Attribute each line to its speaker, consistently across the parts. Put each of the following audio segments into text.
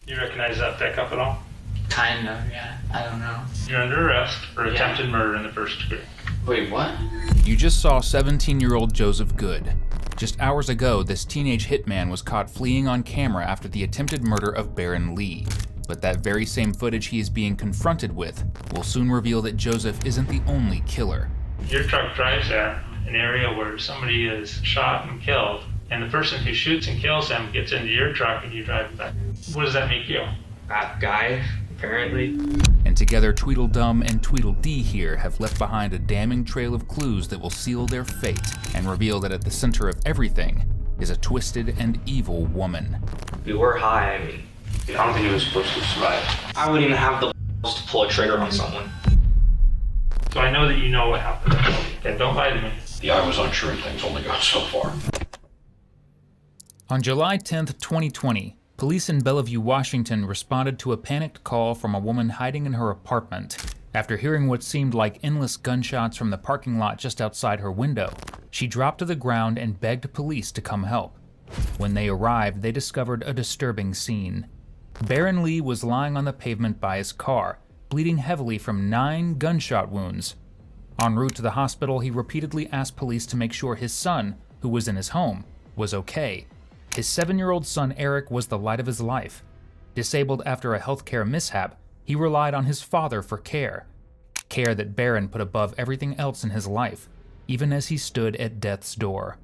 Speaker 1: You recognize that pickup at all?
Speaker 2: Kind of, yeah. I don't know.
Speaker 1: You're under arrest for attempted murder in the first degree.
Speaker 2: Wait, what?
Speaker 3: You just saw 17-year-old Joseph Good. Just hours ago, this teenage hitman was caught fleeing on camera after the attempted murder of Baron Lee. But that very same footage he is being confronted with will soon reveal that Joseph isn't the only killer.
Speaker 1: Your truck drives there, an area where somebody is shot and killed, and the person who shoots and kills him gets into your truck and you drive it back. What does that make you?
Speaker 2: Bad guy, apparently.
Speaker 3: And together, Tweedledum and Tweedledee here have left behind a damning trail of clues that will seal their fate and reveal that at the center of everything is a twisted and evil woman.
Speaker 4: We were high, I mean, I don't think he was supposed to survive. I wouldn't even have the balls to pull a trigger on someone.
Speaker 1: So I know that you know what happened. And don't lie to me.
Speaker 5: The I was unsure and things only go so far.
Speaker 3: On July 10th, 2020, police in Bellevue, Washington responded to a panicked call from a woman hiding in her apartment. After hearing what seemed like endless gunshots from the parking lot just outside her window, she dropped to the ground and begged police to come help. When they arrived, they discovered a disturbing scene. Baron Lee was lying on the pavement by his car, bleeding heavily from 9 gunshot wounds. En route to the hospital, he repeatedly asked police to make sure his son, who was in his home, was okay. His 7-year-old son Eric was the light of his life. Disabled after a healthcare mishap, he relied on his father for care that Baron put above everything else in his life, even as he stood at death's door.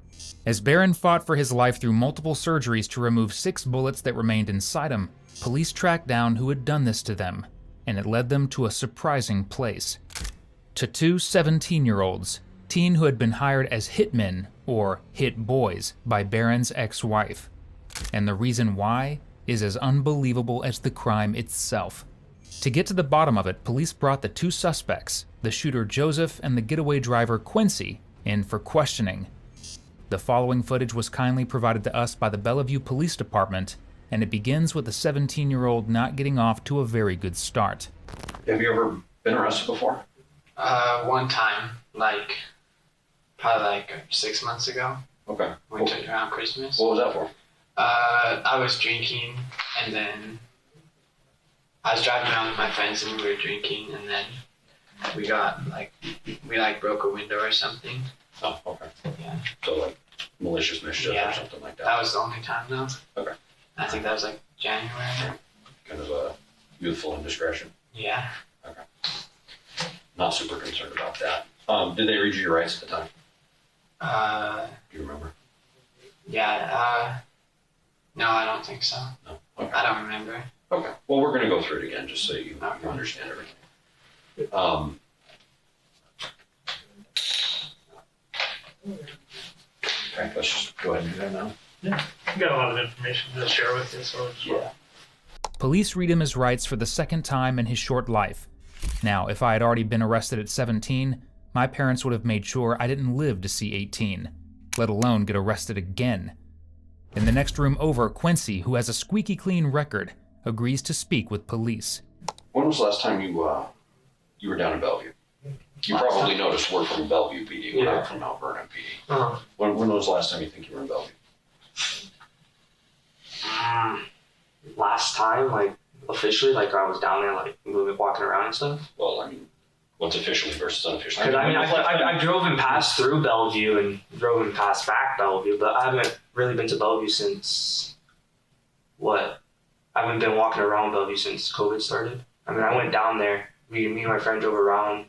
Speaker 3: As Baron fought for his life through multiple surgeries to remove 6 bullets that remained inside him, police tracked down who had done this to them, and it led them to a surprising place. To 2 17-year-olds, teen who had been hired as hitmen, or hit boys, by Baron's ex-wife. And the reason why is as unbelievable as the crime itself. To get to the bottom of it, police brought the 2 suspects, the shooter Joseph and the getaway driver Quincy, in for questioning. The following footage was kindly provided to us by the Bellevue Police Department, and it begins with the 17-year-old not getting off to a very good start.
Speaker 5: Have you ever been arrested before?
Speaker 2: One time, probably 6 months ago.
Speaker 5: Okay.
Speaker 2: We took it around Christmas.
Speaker 5: What was that for?
Speaker 2: I was drinking, and then I was driving around with my friends, and we were drinking, and then we got, we broke a window or something.
Speaker 5: Oh, okay.
Speaker 2: Yeah.
Speaker 5: So, malicious mischief
Speaker 2: Yeah.
Speaker 5: or something like that?
Speaker 2: That was the only time, though.
Speaker 5: Okay.
Speaker 2: I think that was, January.
Speaker 5: Kind of a youthful indiscretion?
Speaker 2: Yeah.
Speaker 5: Okay. Not super concerned about that. Did they read you your rights at the time? Do you remember?
Speaker 2: Yeah, no, I don't think so.
Speaker 5: No? Okay.
Speaker 2: I don't remember.
Speaker 5: Okay. Well, we're going to go through it again just so you understand everything. Okay, let's just go ahead and do that now.
Speaker 1: Yeah. I've got a lot of information to share with you, so
Speaker 5: Yeah.
Speaker 3: Police read him his rights for the second time in his short life. Now, if I had already been arrested at 17, my parents would have made sure I didn't live to see 18, let alone get arrested again. In the next room over, Quincy, who has a squeaky clean record, agrees to speak with police.
Speaker 5: When was the last time you were down in Bellevue? You probably noticed we're from Bellevue PD, we're not from Mount Vernon PD.
Speaker 2: Uh-huh.
Speaker 5: When was the last time you think you were in Bellevue?
Speaker 4: Last time, officially, I was down there, moving, walking around and stuff.
Speaker 5: Well, I mean, what's officially versus unofficially?
Speaker 4: Because I drove and passed through Bellevue and drove and passed back Bellevue, but I haven't really been to Bellevue since, I haven't been walking around Bellevue since COVID started. I went down there, me and my friend drove around,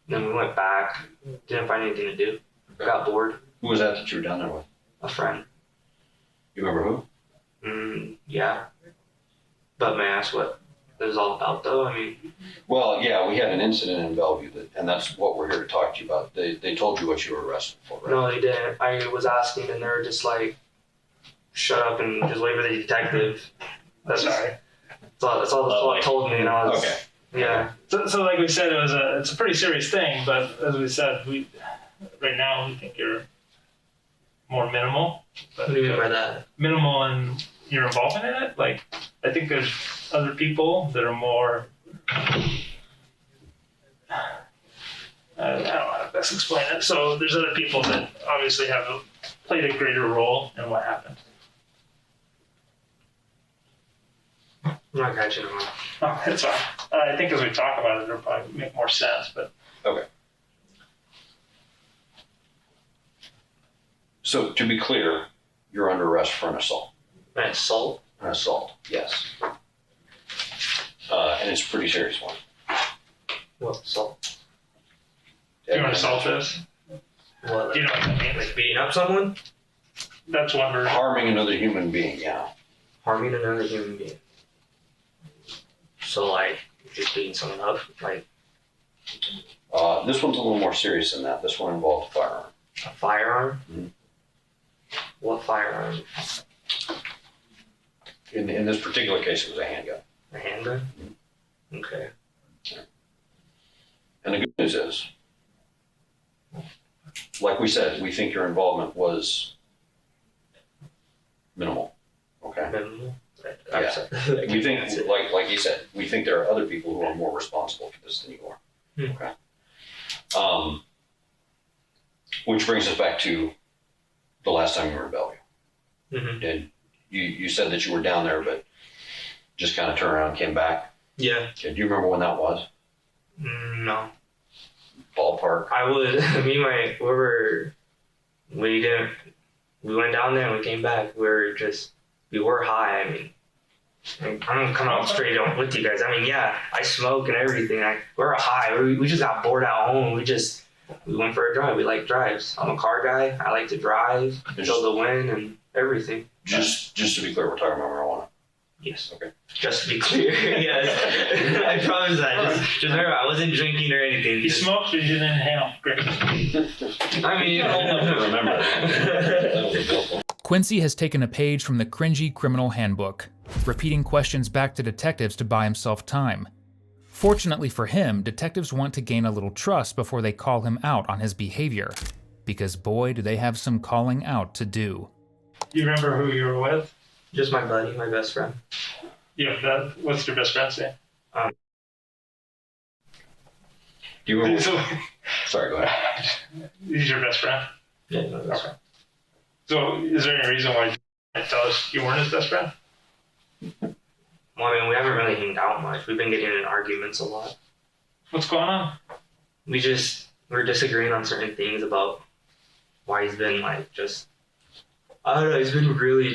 Speaker 4: then we went back, didn't find anything to do, got bored.
Speaker 5: Who was that you were down there with?
Speaker 4: A friend.
Speaker 5: You remember who?
Speaker 4: Yeah. But may I ask what it was all about, though?
Speaker 5: Well, yeah, we had an incident in Bellevue, and that's what we're here to talk to you about. They told you what you were arrested for, right?
Speaker 4: No, they didn't. I was asking, and they were just shut up and just wait for the detective. That's all they told me, and I was...
Speaker 5: Okay.
Speaker 4: Yeah.
Speaker 1: So like we said, it's a pretty serious thing, but as we said, right now we think you're more minimal. But
Speaker 4: What do you mean by that?
Speaker 1: minimal in your involvement in it? I think there's other people that are more, I don't know how to best explain it. So there's other people that obviously have played a greater role in what happened.
Speaker 4: I'm not catching them all.
Speaker 1: Oh, that's fine. I think as we talk about it, it'll probably make more sense, but.
Speaker 5: Okay. So to be clear, you're under arrest for an assault.
Speaker 4: An assault?
Speaker 5: An assault, yes. And it's a pretty serious one.
Speaker 4: What assault?
Speaker 1: Do you want to assault this?
Speaker 4: What?
Speaker 1: Do you know what that means?
Speaker 4: Like beating up someone?
Speaker 1: That's one version.
Speaker 5: Harming another human being, yeah.
Speaker 4: Harming another human being. So like just beating someone up? Like
Speaker 5: This one's a little more serious than that. This one involved a firearm.
Speaker 4: a firearm?
Speaker 5: Mhm.
Speaker 4: What firearm?
Speaker 5: In this particular case, it was a handgun.
Speaker 4: A handgun? Okay.
Speaker 5: And the good news is, like we said, we think your involvement was minimal. Okay.
Speaker 4: Minimal?
Speaker 5: Yeah. We think, like you said, we think there are other people who are more responsible for this than you are. Okay. Which brings us back to the last time you were in Bellevue.
Speaker 4: Mm-hmm.
Speaker 5: And you said that you were down there, but just kind of turned around and came back.
Speaker 4: Yeah.
Speaker 5: Okay, do you remember when that was?
Speaker 4: No.
Speaker 5: Ballpark?
Speaker 4: I would, me and my, we went down there and we came back. We were high. I mean, I'm gonna come out straight on with you guys. I mean, yeah, I smoke and everything. We're high. We just got bored at home. We went for a drive. We like drives. I'm a car guy. I like to drive, feel the wind and everything.
Speaker 5: Just to be clear, we're talking about marijuana.
Speaker 4: Yes.
Speaker 5: Okay.
Speaker 4: Just to be clear, yes. I promise that. Just remember, I wasn't drinking or anything.
Speaker 1: You smoked, but you didn't inhale. Great.
Speaker 4: I mean,
Speaker 5: Remember that.
Speaker 3: Quincy has taken a page from the cringy criminal handbook, repeating questions back to detectives to buy himself time. Fortunately for him, detectives want to gain a little trust before they call him out on his behavior, because boy, do they have some calling out to do.
Speaker 1: You remember who you were with?
Speaker 4: just my buddy, my best friend.
Speaker 1: Yeah, what's your best friend's name?
Speaker 5: Do you remember? Sorry, go ahead.
Speaker 1: He's your best friend?
Speaker 4: Yeah, my best
Speaker 1: Okay. So is there any reason why you tell us you weren't his best friend?
Speaker 4: Well, I mean, we haven't really hanged out much. We've been getting in arguments a lot.
Speaker 1: What's going on?
Speaker 4: We're disagreeing on certain things about why he's been I don't know, he's been really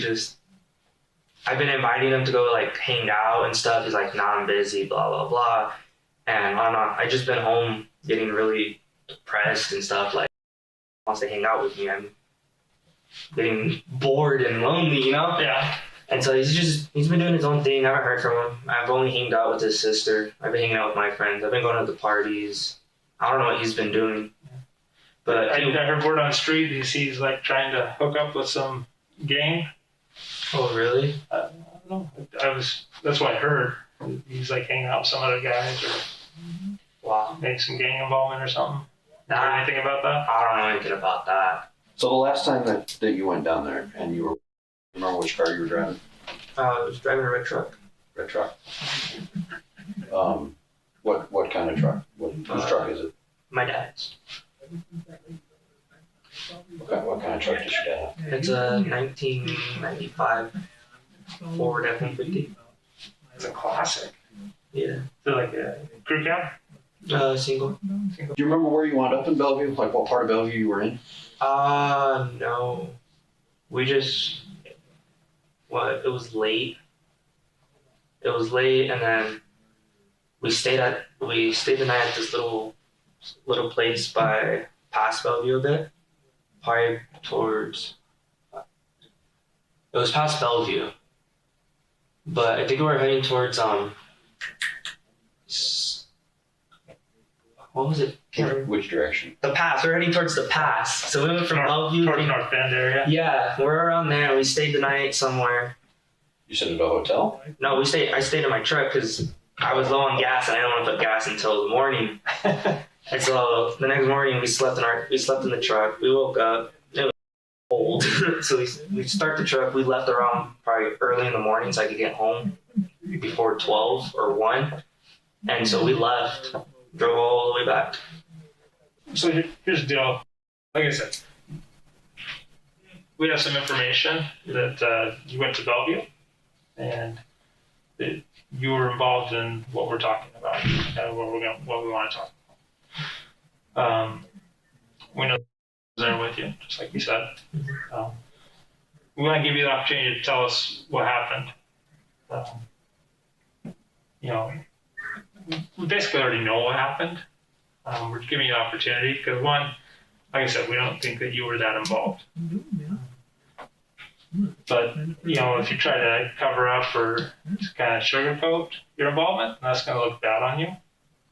Speaker 4: I've been inviting him to go hang out and stuff. He's like, nah, I'm busy, blah, blah, blah. And I don't know, I just been home getting really depressed and stuff. Wants to hang out with me. I'm getting bored and lonely, you know?
Speaker 1: Yeah.
Speaker 4: And so he's been doing his own thing. I haven't heard from him. I've only hanged out with his sister. I've been hanging out with my friends. I've been going to the parties. I don't know what he's been doing. But
Speaker 1: I heard word on the street he's trying to hook up with some gang.
Speaker 4: Oh, really?
Speaker 1: I don't know. That's what I heard. He's hanging out with some other guys or
Speaker 4: Wow.
Speaker 1: maybe some gang involvement or something. Heard anything about that?
Speaker 4: I don't know anything about that.
Speaker 5: So the last time that you went down there and you remember which car you were driving?
Speaker 4: I was driving a red truck.
Speaker 5: Red truck. What kind of truck? Whose truck is it?
Speaker 4: My dad's.
Speaker 5: What kind of truck does your dad have?
Speaker 4: It's a 1995 Ford F-150.
Speaker 1: It's a classic.
Speaker 4: Yeah.
Speaker 1: Is it like a crew cab?
Speaker 4: Single.
Speaker 5: Do you remember where you wound up in Bellevue? Like what part of Bellevue you were in?
Speaker 4: No. It was late. It was late, and then we stayed the night at this little place past Bellevue a bit. Probably towards, it was past Bellevue. But I think we were heading towards, what was it?
Speaker 5: Which direction?
Speaker 4: The pass. We're heading towards the pass. So we went from Bellevue.
Speaker 1: Towards North Bend area.
Speaker 4: Yeah, we're around there. We stayed the night somewhere.
Speaker 5: You said at a hotel?
Speaker 4: No, I stayed in my truck because I was low on gas and I didn't want to put gas until the morning. And so the next morning we slept in the truck. We woke up. It was cold. So we start the truck. We left around probably early in the morning so I could get home before 12 or 1. And so we left, drove all the way back.
Speaker 1: So here's the deal. Like I said, we have some information that you went to Bellevue, and you were involved in what we're talking about, kind of what we want to talk about. We know there with you, just like you said. We want to give you the opportunity to tell us what happened. We basically already know what happened. We're giving you the opportunity because, one, like I said, we don't think that you were that involved. But, if you try to cover up or to kind of sugarcoat your involvement, that's going to look bad on you.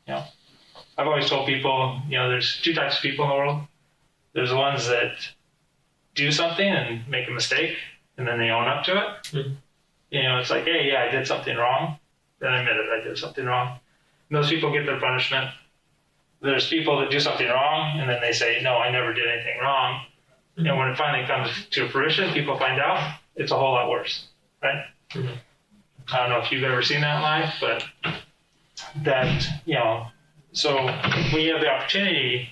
Speaker 1: I've always told people, there's two types of people in the world. There's the ones that do something and make a mistake, and then they own up to it. Mm-hmm. It's like, hey, yeah, I did something wrong. Then I admit it, I did something wrong. And those people get their punishment. There's people that do something wrong, and then they say, no, I never did anything wrong. And when it finally comes to fruition, people find out it's a whole lot worse, right? Mm-hmm. I don't know if you've ever seen that in life, but that, so when you have the opportunity,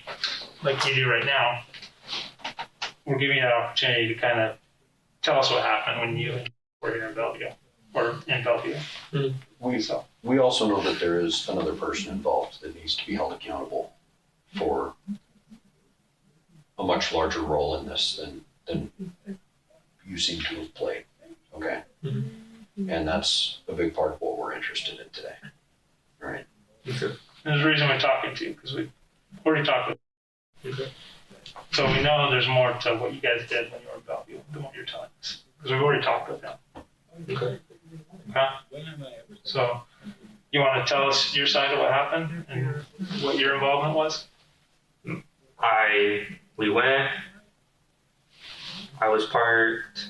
Speaker 1: like you do right now, we're giving you that opportunity to kind of tell us what happened when you were here in Bellevue, or in Bellevue. Mm-hmm.
Speaker 5: We also know that there is another person involved that needs to be held accountable for a much larger role in this than you seem to have played. Okay? Mm-hmm. And that's a big part of what we're interested in today. Right?
Speaker 1: Okay. There's a reason we're talking to you, because we've already talked with you. Okay. So we know there's more to what you guys did when you were in Bellevue than what you're telling us, because we've already talked with them. Okay. So you want to tell us your side of what happened and what your involvement was?
Speaker 4: We went. I was parked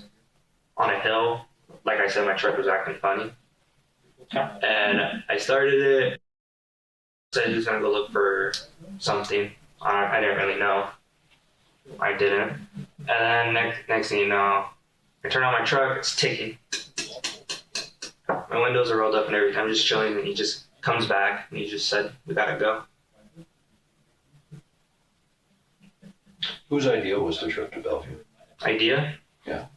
Speaker 4: on a hill. Like I said, my truck was acting funny. Okay. And I started it. Said he was gonna go look for something. I didn't really know. I didn't. And then next thing you know, I turn on my truck. It's ticking. My windows are rolled up and everything. I'm just chilling, and he just comes back and he just said, "We gotta go."
Speaker 5: Whose idea was the trip to Bellevue?
Speaker 4: Idea?
Speaker 5: Yeah.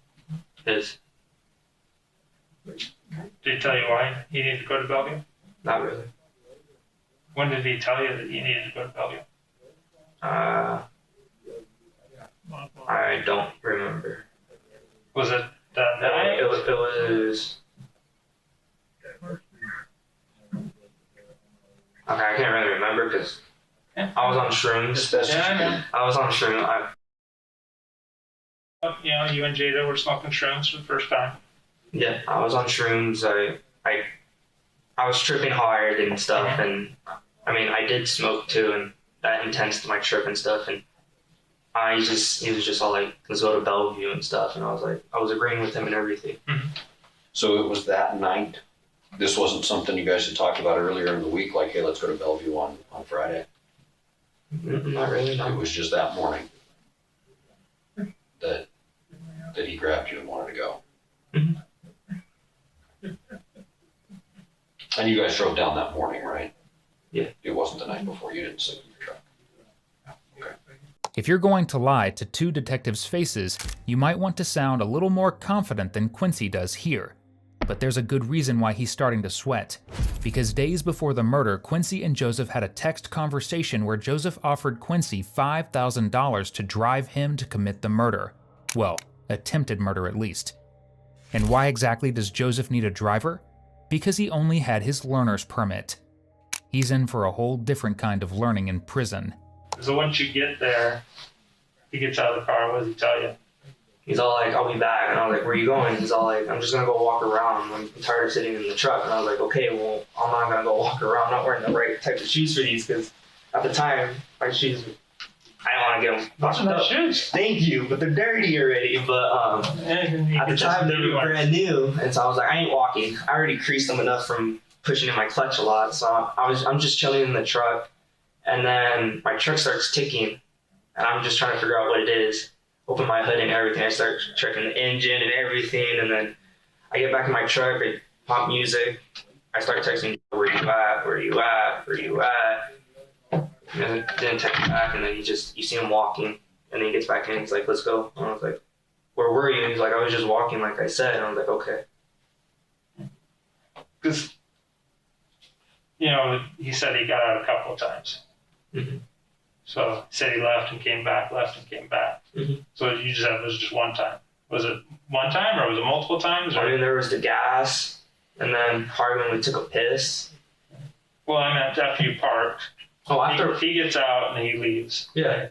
Speaker 4: His.
Speaker 1: Did he tell you why he needed to go to Bellevue?
Speaker 4: Not really.
Speaker 1: When did he tell you that you needed to go to Bellevue?
Speaker 4: I don't remember.
Speaker 1: Was it that night?
Speaker 4: It was. Okay, I can't really remember because I was on shrooms. I was on shrooms.
Speaker 1: You and Jada were smoking shrooms for the first time.
Speaker 4: Yeah, I was on shrooms. I was tripping hard and stuff, and I mean, I did smoke too, and that intense to my trip and stuff, and he was just all like, let's go to Bellevue and stuff, and I was agreeing with him and everything. Mm-hmm.
Speaker 5: So it was that night? This wasn't something you guys had talked about earlier in the week, like, hey, let's go to Bellevue on Friday?
Speaker 4: Not really, no.
Speaker 5: It was just that morning that he grabbed you and wanted to go. Mm-hmm. And you guys drove down that morning, right?
Speaker 4: Yeah.
Speaker 5: It wasn't the night before. You didn't sleep in your truck. Okay.
Speaker 3: If you're going to lie to two detectives' faces, you might want to sound a little more confident than Quincy does here. But there's a good reason why he's starting to sweat. Because days before the murder, Quincy and Joseph had a text conversation where Joseph offered Quincy $5,000 to drive him to commit the murder. Well, attempted murder at least. And why exactly does Joseph need a driver? Because he only had his learner's permit. He's in for a whole different kind of learning in prison.
Speaker 1: So once you get there, he gets out of the car, what does he tell you?
Speaker 4: He's all like, I'll be back. And I was like, where are you going? He's all like, I'm just going to go walk around. I'm tired of sitting in the truck. And I was like, okay, well, I'm not going to go walk around. I'm not wearing the right type of shoes for these because at the time, my shoes, I don't want to get them.
Speaker 1: Those are nice shoes.
Speaker 4: Thank you, but they're dirty already. But at the time, they were brand new. And so I was like, I ain't walking. I already creased them enough from pushing in my clutch a lot. So I'm just chilling in the truck. And then my truck starts ticking. And I'm just trying to figure out what it is. Open my hood and everything. I start checking the engine and everything, and then I get back in my truck. I pop music. I start texting, "Where you at? Where you at? Where you at?" And then didn't text back, and then you see him walking, and then he gets back in. He's like, "Let's go." And I was like, "Where were you?" And he's like, "I was just walking, like I said." And I was like, "Okay."
Speaker 1: Because he said he got out a couple of times.
Speaker 4: Mm-hmm.
Speaker 1: So he said he left and came back, left and came back.
Speaker 4: Mm-hmm.
Speaker 1: So you just said it was just one time. Was it one time or was it multiple times? Or?
Speaker 4: I mean, there was the gas, and then probably when we took a piss.
Speaker 1: Well, I meant after you parked.
Speaker 4: Oh, after
Speaker 1: He gets out and he leaves.
Speaker 4: yeah,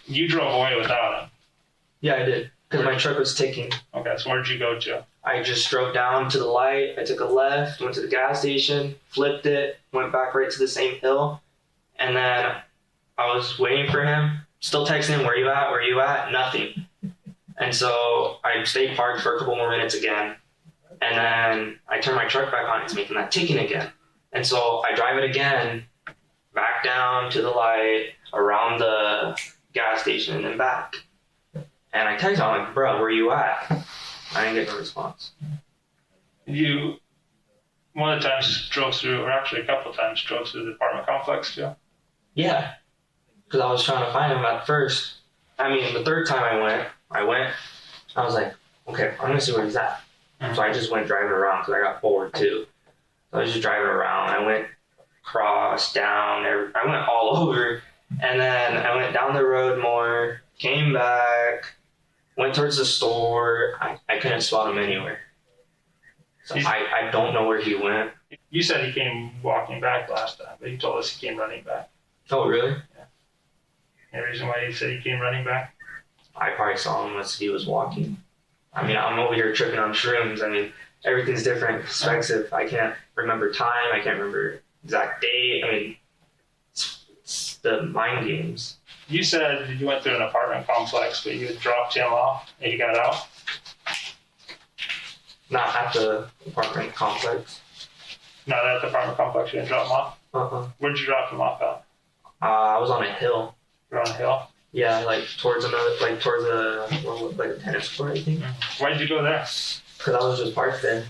Speaker 1: You drove away without him.
Speaker 4: yeah, I did because my truck was ticking.
Speaker 1: Okay, so where'd you go to?
Speaker 4: I just drove down to the light. I took a left, went to the gas station, flipped it, went back right to the same hill, and then I was waiting for him. Still texting him, "Where you at? Where you at?" Nothing. And so I stayed parked for a couple more minutes again, and then I turned my truck back on. It's making that ticking again, and so I drive it again, back down to the light, around the gas station, and then back. And I text him, I'm like, "Bro, where you at?" I didn't get no response.
Speaker 1: You, one of the times drove through, or actually a couple of times drove through the apartment complex too.
Speaker 4: Yeah, because I was trying to find him at first. I mean, the third time I was like, okay, I'm gonna see where he's at. So I just went driving around because I got bored too. So I was just driving around. I went across, down, I went all over, and then I went down the road more, came back, went towards the store. I couldn't spot him anywhere. So I don't know where he went.
Speaker 1: You said he came walking back last time, but you told us he came running back.
Speaker 4: Oh, really?
Speaker 1: Any reason why you said he came running back?
Speaker 4: I probably saw him as he was walking. I mean, I'm over here tripping on shrooms. I mean, everything's different perspective. I can't remember time. I can't remember exact date. I mean, it's the mind games.
Speaker 1: You said you went through an apartment complex, but you had dropped him off and he got out.
Speaker 4: Not at the apartment complex.
Speaker 1: Not at the apartment complex, you didn't drop him off.
Speaker 4: Uh-huh.
Speaker 1: Where'd you drop him off at?
Speaker 4: I was on a hill.
Speaker 1: You're on a hill.
Speaker 4: Yeah, like towards a tennis court, I think.
Speaker 1: Why'd you go there?
Speaker 4: Because I was just parked there.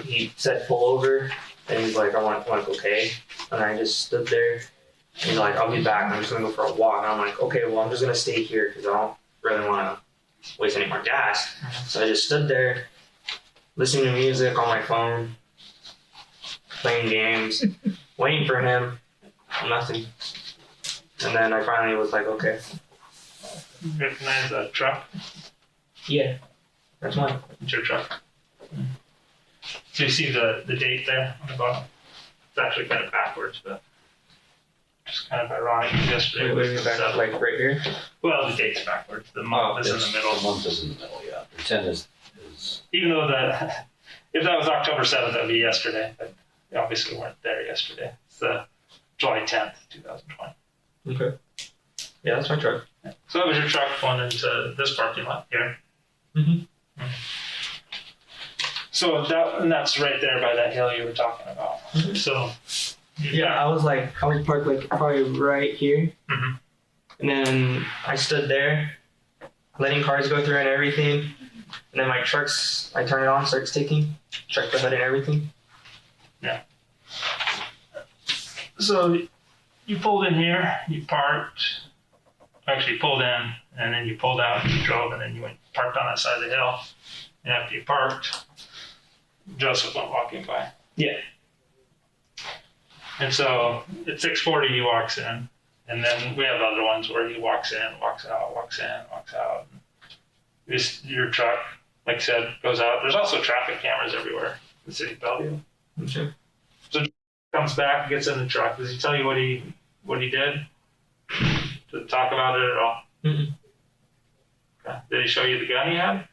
Speaker 4: He said pull over, and he's like, I'm like, okay. And I just stood there. And he's like, I'll be back. I'm just gonna go for a walk. And I'm like, okay, well, I'm just gonna stay here because I don't really want to waste any more gas. So I just stood there, listening to music on my phone, playing games, waiting for him. Nothing. And then I finally was like, okay.
Speaker 1: You recognize that truck?
Speaker 4: Yeah, that's mine.
Speaker 1: It's your truck. So you see the date there on the bottom? It's actually kind of backwards, but just kind of ironic. Yesterday was the
Speaker 4: back,
Speaker 1: 7th.
Speaker 4: like right here?
Speaker 1: Well, the date's backwards. The month is in the middle.
Speaker 5: The month is in the middle, yeah. The 10 is
Speaker 1: Even though if that was October 7th, that would be yesterday. But we obviously weren't there yesterday. It's July 10th, 2020.
Speaker 4: Okay. Yeah, that's my truck.
Speaker 1: So that was your truck going into this parking lot here.
Speaker 4: Mm-hmm.
Speaker 1: So that's right there by that hill you were talking about.
Speaker 4: Mhm.
Speaker 1: So
Speaker 4: Yeah, I was parked like probably right here.
Speaker 1: Mhm.
Speaker 4: And then I stood there, letting cars go through and everything. And then I turn it on, starts ticking, check the hood and everything.
Speaker 1: So you pulled in here, you parked, actually you pulled in, and then you pulled out, you drove, and then you went parked on that side of the hill. And after you parked, Joseph went walking by.
Speaker 4: Yeah.
Speaker 1: And so at 6:40 he walks in, and then we have other ones where he walks in, walks out, walks in, walks out. Your truck, like I said, goes out. There's also traffic cameras everywhere in the city of Bellevue.
Speaker 4: Sure.
Speaker 1: Comes back, gets in the truck. Does he tell you what he did? To talk about it at all?
Speaker 4: Mm-mm.
Speaker 1: Okay. Did he show you the gun he had?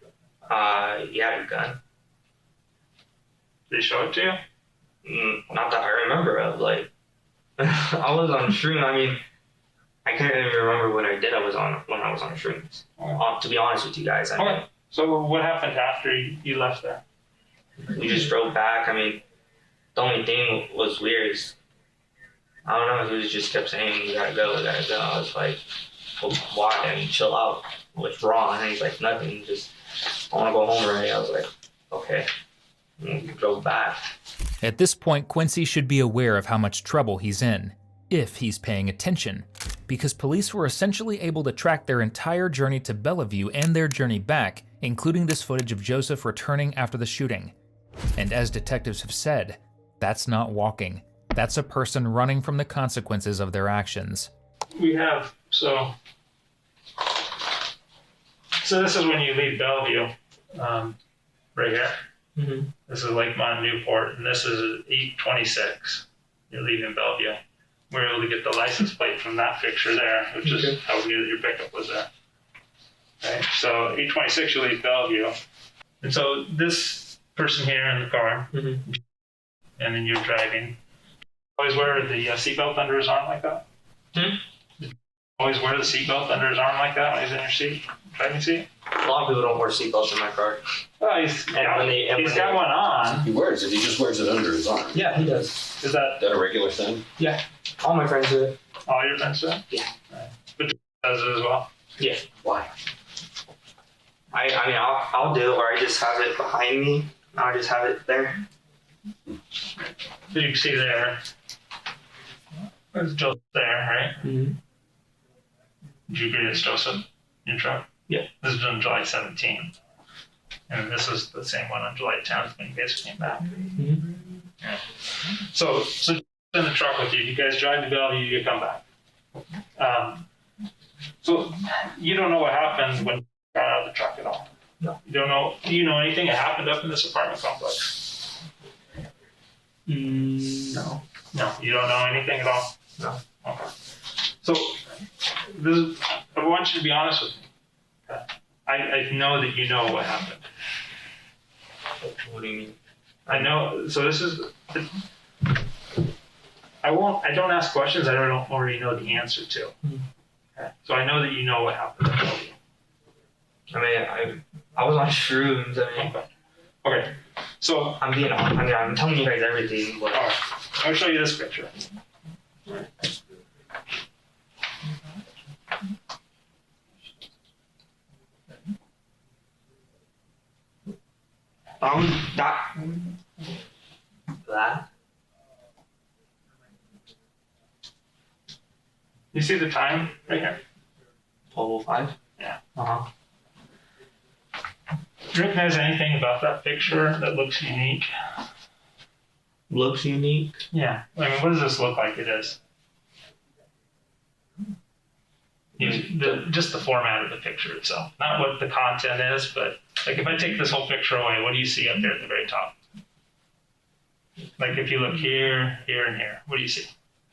Speaker 4: He had a gun.
Speaker 1: Did he show it to you?
Speaker 4: Not that I remember of. Like, I was on shrooms. I mean, I can't even remember what I did. When I was on shrooms. To be honest with you guys, I mean,
Speaker 1: Okay. So what happened after you left there?
Speaker 4: we just drove back. I mean, the only thing was weird is, I don't know, he just kept saying, we gotta go. I was like, well, why? I mean, chill out. What's wrong? And he's like, nothing, just, I wanna go home already. I was like, okay. And we drove back.
Speaker 3: At this point, Quincy should be aware of how much trouble he's in, if he's paying attention, because police were essentially able to track their entire journey to Bellevue and their journey back, including this footage of Joseph returning after the shooting. And as detectives have said, that's not walking. That's a person running from the consequences of their actions.
Speaker 1: We have, so this is when you leave Bellevue, right here.
Speaker 2: Mm-hmm.
Speaker 1: This is Lakemont, Newport, and this is 826. You're leaving Bellevue. We're able to get the license plate from that picture there, which is how we knew that your pickup was there. Right? So 826, you leave Bellevue. And so this person here in the car,
Speaker 2: Mm-hmm.
Speaker 1: and then you're driving, always wear the seatbelt under his arm like that? Always wear the seatbelt under his arm like that when he's in your seat, driving seat?
Speaker 4: A lot of people don't wear seatbelts in my car.
Speaker 1: Oh, he's got one on.
Speaker 5: He wears it. He just wears it under his arm.
Speaker 4: Yeah, he does.
Speaker 1: Is that
Speaker 5: Is that a regular thing?
Speaker 4: Yeah, all my friends do it.
Speaker 1: all your friends do?
Speaker 4: Yeah.
Speaker 1: Right. But does it as well?
Speaker 4: Yeah.
Speaker 5: Why?
Speaker 4: I mean, I'll do it, or I just have it behind me. I'll just have it there.
Speaker 1: So you can see there. There's Joseph there, right?
Speaker 4: Mm-hmm.
Speaker 1: Did you agree it's Joseph, your truck?
Speaker 4: Yeah.
Speaker 1: This is on July 17th. And this is the same one on July 10th when you guys came back.
Speaker 4: Mm-hmm.
Speaker 1: Yeah. So in the truck with you. You guys drive to Bellevue, you come back. So you don't know what happened when you got out of the truck at all?
Speaker 4: No.
Speaker 1: You don't know, do you know anything that happened up in this apartment complex?
Speaker 4: No.
Speaker 1: No, you don't know anything at all?
Speaker 4: No.
Speaker 1: Okay. So I want you to be honest with me. Okay. I know that you know what happened.
Speaker 4: What do you mean?
Speaker 1: I know, so this is, I don't ask questions I don't already know the answer to. Okay. So I know that you know what happened.
Speaker 4: I mean, I was on shrooms. I mean,
Speaker 1: Okay. So,
Speaker 4: I'm being honest. I mean, I'm telling you guys everything. But
Speaker 1: all right. I'm going to show you this picture.
Speaker 4: that.
Speaker 1: You see the time right here?
Speaker 4: 12:05.
Speaker 1: Yeah.
Speaker 4: Uh-huh.
Speaker 1: Do you recognize anything about that picture that looks unique?
Speaker 4: Looks unique.
Speaker 1: Yeah. I mean, what does this look like it is? Just the format of the picture itself. Not what the content is, but like if I take this whole picture away, what do you see up there at the very top? Like if you look here, here, and here, what do you see?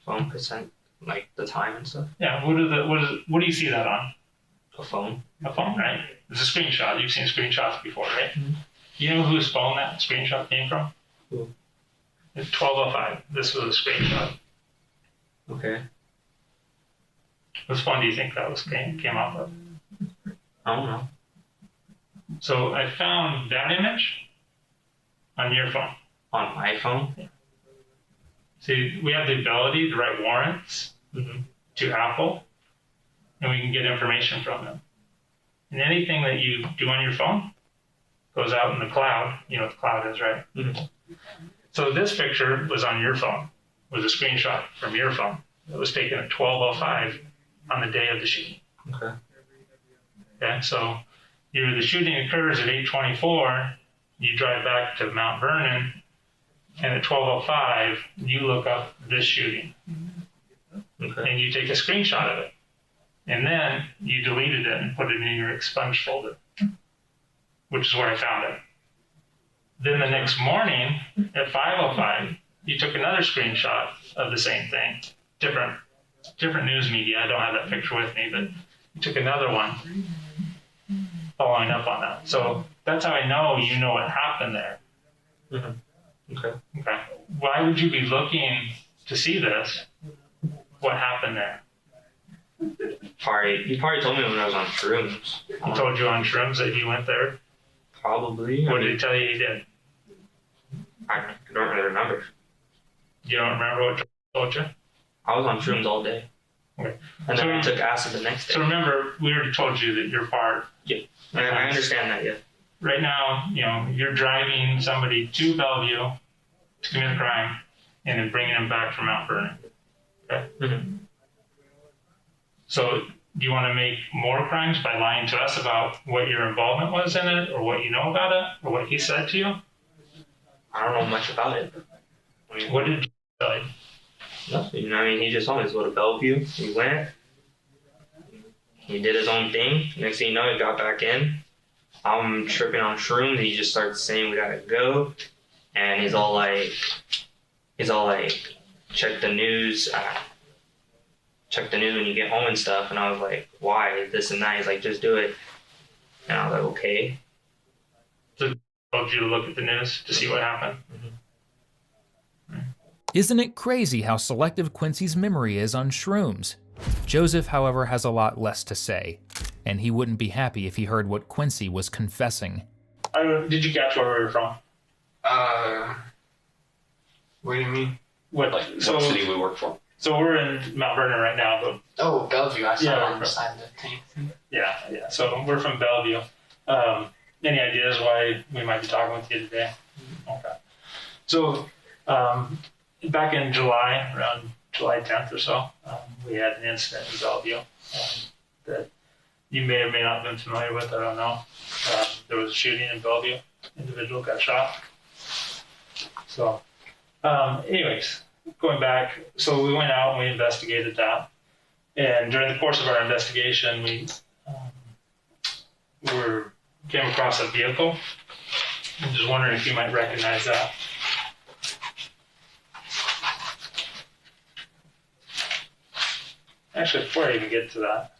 Speaker 4: Phone percent, like the time and stuff.
Speaker 1: Yeah, what do you see that on?
Speaker 4: A phone.
Speaker 1: A phone, right? It's a screenshot. You've seen screenshots before, right?
Speaker 4: Mhm.
Speaker 1: You know whose phone that screenshot came from?
Speaker 4: Who?
Speaker 1: It's 1205. This was a screenshot.
Speaker 4: Okay.
Speaker 1: Which phone do you think that came off of?
Speaker 4: I don't know.
Speaker 1: So I found that image on your phone.
Speaker 4: On my phone.
Speaker 1: See, we have the ability to write warrants to Apple, and we can get information from them. And anything that you do on your phone goes out in the cloud. You know what the cloud is, right?
Speaker 4: Mm-hmm.
Speaker 1: So this picture was on your phone, was a screenshot from your phone. It was taken at 12:05 on the day of the shooting.
Speaker 4: Okay.
Speaker 1: Okay, so the shooting occurs at 8:24. You drive back to Mount Vernon, and at 12:05, you look up this shooting,
Speaker 4: Okay.
Speaker 1: and you take a screenshot of it, and then you deleted it and put it in your expunged folder, which is where I found it. Then the next morning at 5:05, you took another screenshot of the same thing, different news media. I don't have that picture with me, but you took another one following up on that. So that's how I know you know what happened there.
Speaker 4: Okay.
Speaker 1: Okay. Why would you be looking to see this? What happened there?
Speaker 4: You probably told me when I was on shrooms.
Speaker 1: He told you on shrooms that he went there.
Speaker 4: Probably.
Speaker 1: What did he tell you he did?
Speaker 4: I don't really remember.
Speaker 1: You don't remember what he told you?
Speaker 4: I was on shrooms all day.
Speaker 1: Okay.
Speaker 4: And then I took acid the next day.
Speaker 1: So remember, we already told you that you're part.
Speaker 4: Yeah. I understand that, yeah.
Speaker 1: Right now, you're driving somebody to Bellevue to commit a crime and then bringing them back from Mount Vernon. Okay?
Speaker 4: Mm-hmm.
Speaker 1: So do you want to make more crimes by lying to us about what your involvement was in it or what you know about it or what he said to you?
Speaker 4: I don't know much about it. I mean,
Speaker 1: What did you Like,
Speaker 4: Nothing. You know, I mean, he just told me to go to Bellevue. He went. He did his own thing. Next thing you know, he got back in. I'm tripping on shrooms. He just starts saying we gotta go, and he's all like, check the news. Check the news when you get home and stuff. And I was like, why? This and that. He's like, just do it. And I was like, okay.
Speaker 1: told you to look at the news to see what happened.
Speaker 3: Isn't it crazy how selective Quincy's memory is on shrooms? Joseph, however, has a lot less to say, and he wouldn't be happy if he heard what Quincy was confessing.
Speaker 1: Did you catch where we were from?
Speaker 2: What do you mean?
Speaker 5: What city we work for?
Speaker 1: So we're in Mount Vernon right now, but
Speaker 2: Oh, Bellevue. I saw
Speaker 1: Yeah,
Speaker 2: it on the side of the tank.
Speaker 1: yeah. So we're from Bellevue. Any ideas why we might be talking with you today? Okay. So back in July, around July 10th or so, we had an incident in Bellevue that you may or may not have been familiar with. I don't know. There was a shooting in Bellevue. Individual got shot. So, anyways, going back, so we went out and we investigated that. And during the course of our investigation, we came across a vehicle. I'm just wondering if you might recognize that. Actually, before I even get to that,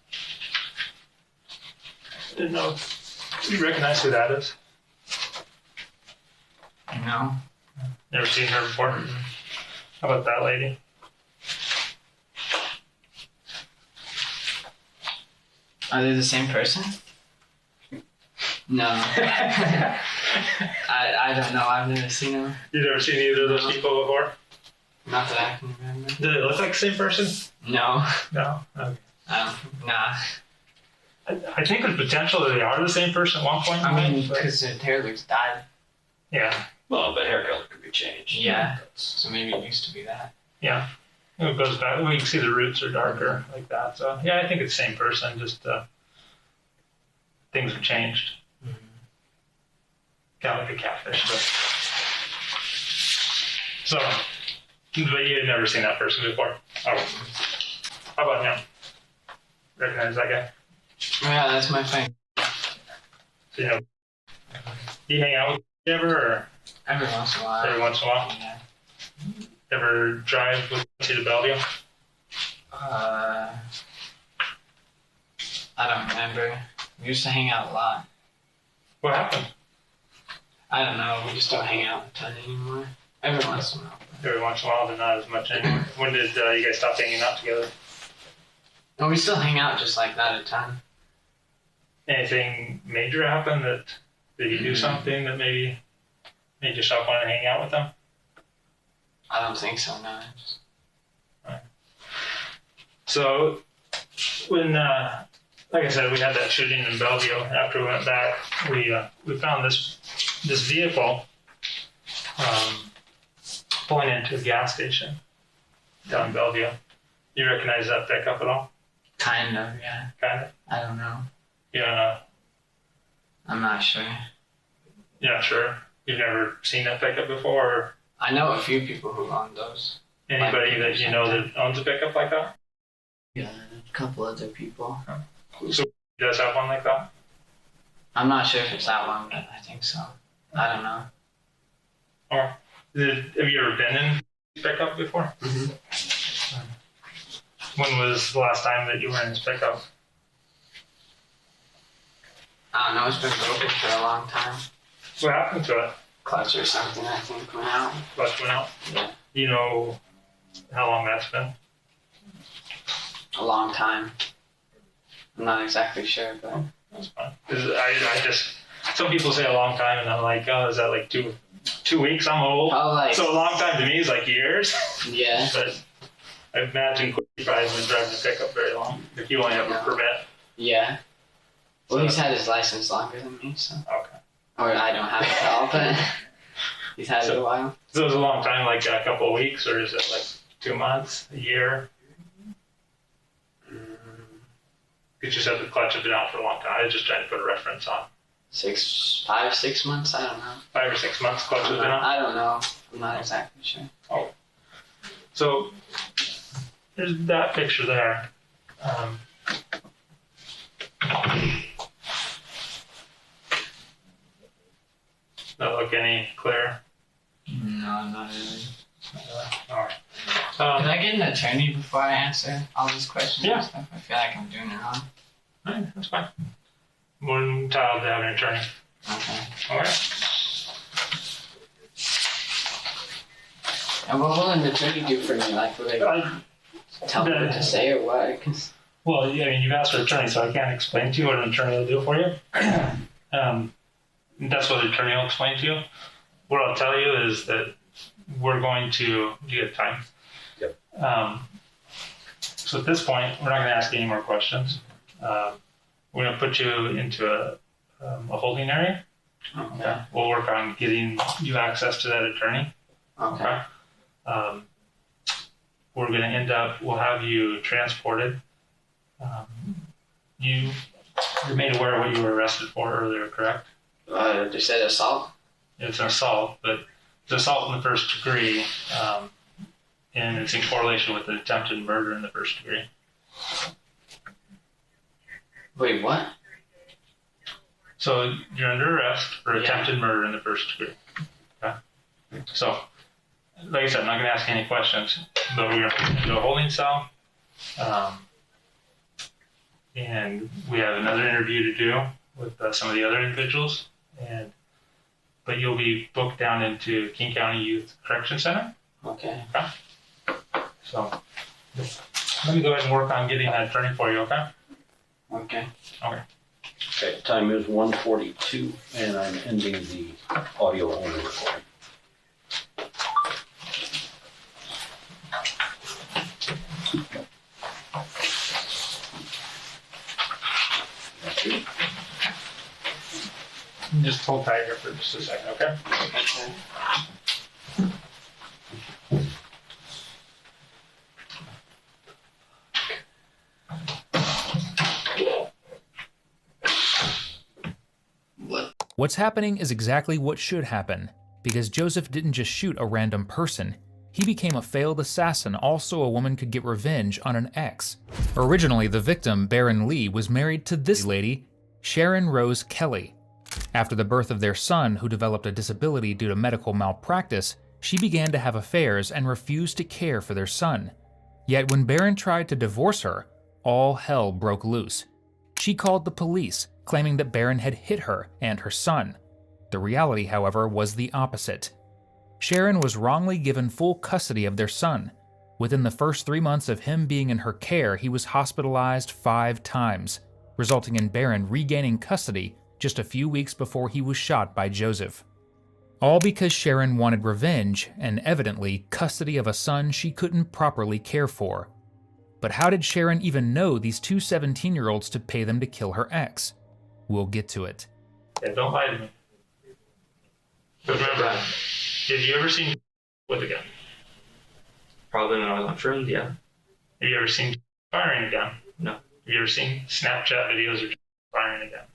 Speaker 1: I didn't know if you recognize who that is.
Speaker 2: No.
Speaker 1: Never seen her before. How about that lady?
Speaker 2: Are they the same person? No. I don't know. I've never seen them.
Speaker 1: You've never seen either of those people before?
Speaker 2: Not that I can remember.
Speaker 1: Did it look like the same person?
Speaker 2: No.
Speaker 1: No. Okay.
Speaker 2: Nah.
Speaker 1: I think there's potential that they are the same person at one point.
Speaker 2: I mean,
Speaker 1: but-
Speaker 2: because their hair looks dyed.
Speaker 1: yeah,
Speaker 5: Well, but hair color could be changed.
Speaker 2: Yeah. So maybe it used to be that.
Speaker 1: yeah. It goes back. We can see the roots are darker like that. So yeah, I think it's the same person. Just things have changed. Kind of like a catfish. But... So, but you had never seen that person before. Oh. How about him? Recognize that guy?
Speaker 2: Oh, yeah, that's my friend.
Speaker 1: So, you know, you hang out with him ever, or
Speaker 2: Every once in a while.
Speaker 1: every once in a while?
Speaker 2: Yeah.
Speaker 1: Ever drive with you to Bellevue?
Speaker 2: I don't remember. We used to hang out a lot.
Speaker 1: What happened?
Speaker 2: I don't know. We just don't hang out a ton anymore. Every once in a while.
Speaker 1: Every once in a while, but not as much anymore. When did you guys stop hanging out together?
Speaker 2: No, we still hang out, just like not a ton.
Speaker 1: Anything major happen that did you do something that maybe made you stop wanting to hang out with them?
Speaker 2: I don't think so. No.
Speaker 1: So when, like I said, we had that shooting in Bellevue. After we went back, we found this vehicle pulling into a gas station down in Bellevue. You recognize that pickup at all?
Speaker 2: Kind of, yeah.
Speaker 1: Kind of.
Speaker 2: I don't know.
Speaker 1: You don't know.
Speaker 2: I'm not sure.
Speaker 1: You're not sure. You've never seen that pickup before, or
Speaker 2: I know a few people who own those.
Speaker 1: anybody that you know that owns a pickup like that?
Speaker 2: Yeah, a couple other people.
Speaker 1: So he does have one like that?
Speaker 2: I'm not sure if it's that one, but I think so. I don't know.
Speaker 1: Or have you ever been in a pickup before?
Speaker 2: Mm-hmm.
Speaker 1: When was the last time that you were in this pickup?
Speaker 2: I don't know. It's been broken for a long time.
Speaker 1: What happened to it?
Speaker 2: Clutch or something, I think, went out.
Speaker 1: Clutch went out?
Speaker 2: Yeah.
Speaker 1: Do you know how long that's been?
Speaker 2: A long time. I'm not exactly sure, but
Speaker 1: That's fine. 'Cause I just, some people say a long time, and I'm like, oh, is that like two weeks? I'm old.
Speaker 2: probably like,
Speaker 1: So a long time to me is like years.
Speaker 2: yeah.
Speaker 1: But I imagine Quincy probably hasn't been driving a pickup very long. If you only have a permit.
Speaker 2: Yeah. Well,
Speaker 1: So-
Speaker 2: he's had his license longer than me, so.
Speaker 1: Okay.
Speaker 2: Or I don't have it at all, but he's had it a while.
Speaker 1: So it was a long time, like a couple of weeks, or is it like 2 months, a year? You just said the clutch had been out for a long time. I was just trying to put a reference on.
Speaker 2: 5, 6 months? I don't know.
Speaker 1: 5 or 6 months clutch has been out.
Speaker 2: I don't know. I'm not exactly sure.
Speaker 1: So there's that picture there. Not look any clearer.
Speaker 2: No, not really.
Speaker 1: All right.
Speaker 2: Can I get an attorney before I answer all these questions
Speaker 1: Yeah.
Speaker 2: and stuff? I feel like I'm doing it wrong.
Speaker 1: All right, that's fine. More than entitled to have an attorney.
Speaker 2: Okay.
Speaker 1: All right.
Speaker 2: And what will an attorney do for me? Like, will they tell me what to say or what? 'Cause
Speaker 1: Well, yeah, I mean, you've asked for an attorney, so I can't explain to you what an attorney will do for you. That's what an attorney will explain to you. What I'll tell you is that we're going to, you get time?
Speaker 5: Yep.
Speaker 1: So at this point, we're not going to ask any more questions. We're going to put you into a holding area.
Speaker 2: Okay.
Speaker 1: We'll work on getting you access to that attorney.
Speaker 2: Okay.
Speaker 1: We're going to we'll have you transported. You're made aware of what you were arrested for earlier, correct?
Speaker 2: They said assault?
Speaker 1: It's an assault, but it's assault in the first degree, and it's in correlation with an attempted murder in the first degree.
Speaker 2: Wait, what?
Speaker 1: So you're under arrest for
Speaker 2: Yeah.
Speaker 1: attempted murder in the first degree. Okay? So, like I said, I'm not going to ask any questions, but we're going to put you into a holding cell. And we have another interview to do with some of the other individuals. But you'll be booked down into King County Youth Correction Center.
Speaker 2: Okay.
Speaker 1: So let me go ahead and work on getting that attorney for you, okay?
Speaker 2: Okay.
Speaker 5: Okay, time is 1:42, and I'm ending the audio only recording.
Speaker 1: Just hold tight here for just a second, okay?
Speaker 2: Okay. What?
Speaker 3: What's happening is exactly what should happen, because Joseph didn't just shoot a random person. He became a failed assassin, also a woman could get revenge on an ex. Originally, the victim, Baron Lee, was married to this lady, Sharon Rose Kelly. After the birth of their son, who developed a disability due to medical malpractice, she began to have affairs and refused to care for their son. Yet when Baron tried to divorce her, all hell broke loose. She called the police, claiming that Baron had hit her and her son. The reality, however, was the opposite. Sharon was wrongly given full custody of their son. Within the first 3 months of him being in her care, he was hospitalized 5 times, resulting in Baron regaining custody just a few weeks before he was shot by Joseph. All because Sharon wanted revenge and, evidently, custody of a son she couldn't properly care for. But how did Sharon even know these two 17-year-olds to pay them to kill her ex? We'll get to it.
Speaker 1: Yeah, don't lie to me. But remember, have you ever seen with a gun?
Speaker 4: Probably when I was on shrooms, yeah.
Speaker 1: Have you ever seen firing a gun?
Speaker 4: No.
Speaker 1: Have you ever seen Snapchat videos of firing a gun?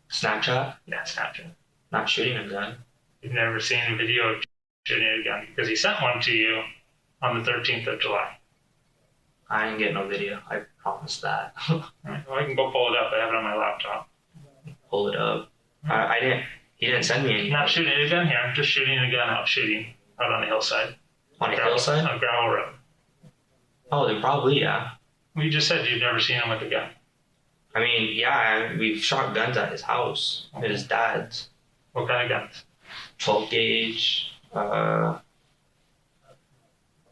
Speaker 4: Snapchat?
Speaker 1: Yeah, Snapchat.
Speaker 4: Not shooting a gun.
Speaker 1: You've never seen a video of shooting a gun because he sent one to you on the 13th of July.
Speaker 4: I didn't get no video. I promise that.
Speaker 1: All right, well, I can go pull it up. I have it on my laptop.
Speaker 4: Pull it up. I didn't. He didn't send me
Speaker 1: I'm
Speaker 4: anything.
Speaker 1: not shooting a gun here. I'm just shooting a gun out shooting out on the hillside.
Speaker 4: On a hillside?
Speaker 1: On a gravel road.
Speaker 4: Oh, then probably, yeah.
Speaker 1: Well, you just said you've never seen him with a gun.
Speaker 4: I mean, yeah, we've shot guns at his house. At his dad's.
Speaker 1: What kind of guns?
Speaker 4: 12 gauge,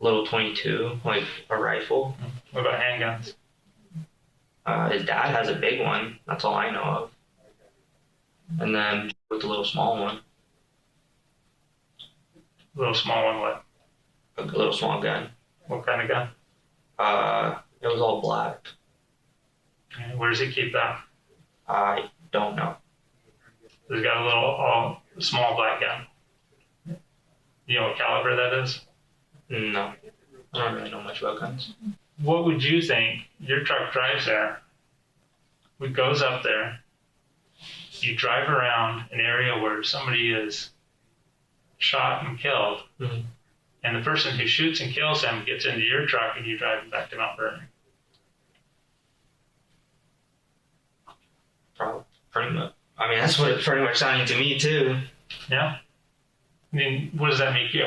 Speaker 4: little 22, like a rifle.
Speaker 1: What about handguns?
Speaker 4: His dad has a big one. That's all I know of. And then with the little small one,
Speaker 1: Little small one, what?
Speaker 4: a little small gun.
Speaker 1: What kind of gun?
Speaker 4: It was all black.
Speaker 1: And where does he keep that?
Speaker 4: I don't know.
Speaker 1: He's got a little small black gun. You know what caliber that is?
Speaker 4: No. I don't really know much about guns.
Speaker 1: What would you think? Your truck drives there. It goes up there. You drive around an area where somebody is shot and killed,
Speaker 4: Mhm.
Speaker 1: and the person who shoots and kills him gets into your truck and you drive him back to Mount Vernon.
Speaker 4: Probably, pretty much. I mean, that's what it pretty much sounded to me too.
Speaker 1: Yeah? I mean, what does that make you?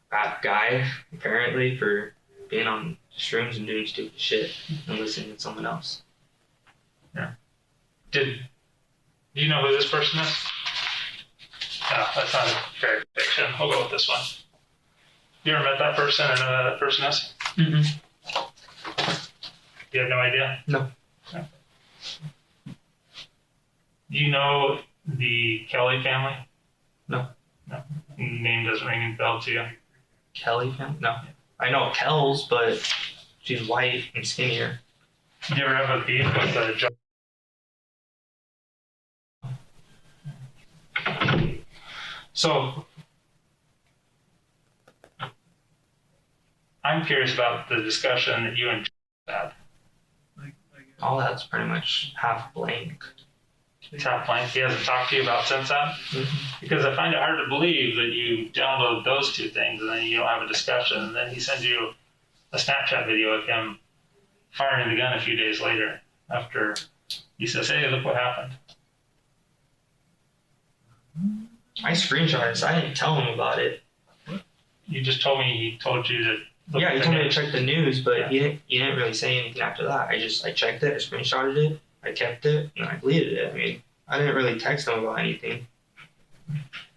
Speaker 4: Bad guy, apparently, for being on shrooms and doing stupid shit and listening to someone else.
Speaker 1: Do you know who this person is? No, that's not a fair fiction. We'll go with this one. You ever met that person or know who that person is?
Speaker 4: Mm-mm.
Speaker 1: You have no idea?
Speaker 4: No.
Speaker 1: Do you know the Kelly family?
Speaker 4: No.
Speaker 1: No. Name doesn't ring any bell to you.
Speaker 4: Kelly family? No. I know Kells, but she's white and skinnier.
Speaker 1: Do you ever have a beef with a Joe? So, I'm curious about the discussion that you and Joe had.
Speaker 4: All that's pretty much half blank.
Speaker 1: Top blank. He hasn't talked to you about since then?
Speaker 4: Mm-hmm.
Speaker 1: Because I find it hard to believe that you download those two things and then you don't have a discussion, and then he sends you a Snapchat video of him firing the gun a few days later after he says, "Hey, look what happened."
Speaker 4: I screenshot it, so I didn't tell him about it.
Speaker 1: You just told me he told you to look
Speaker 4: Yeah,
Speaker 1: at
Speaker 4: he
Speaker 1: the
Speaker 4: told me to
Speaker 1: news.
Speaker 4: check the news, but
Speaker 1: Yeah.
Speaker 4: he didn't really say anything after that. I checked it, I screenshotted it, I kept it, and I deleted it. I mean, I didn't really text him about anything.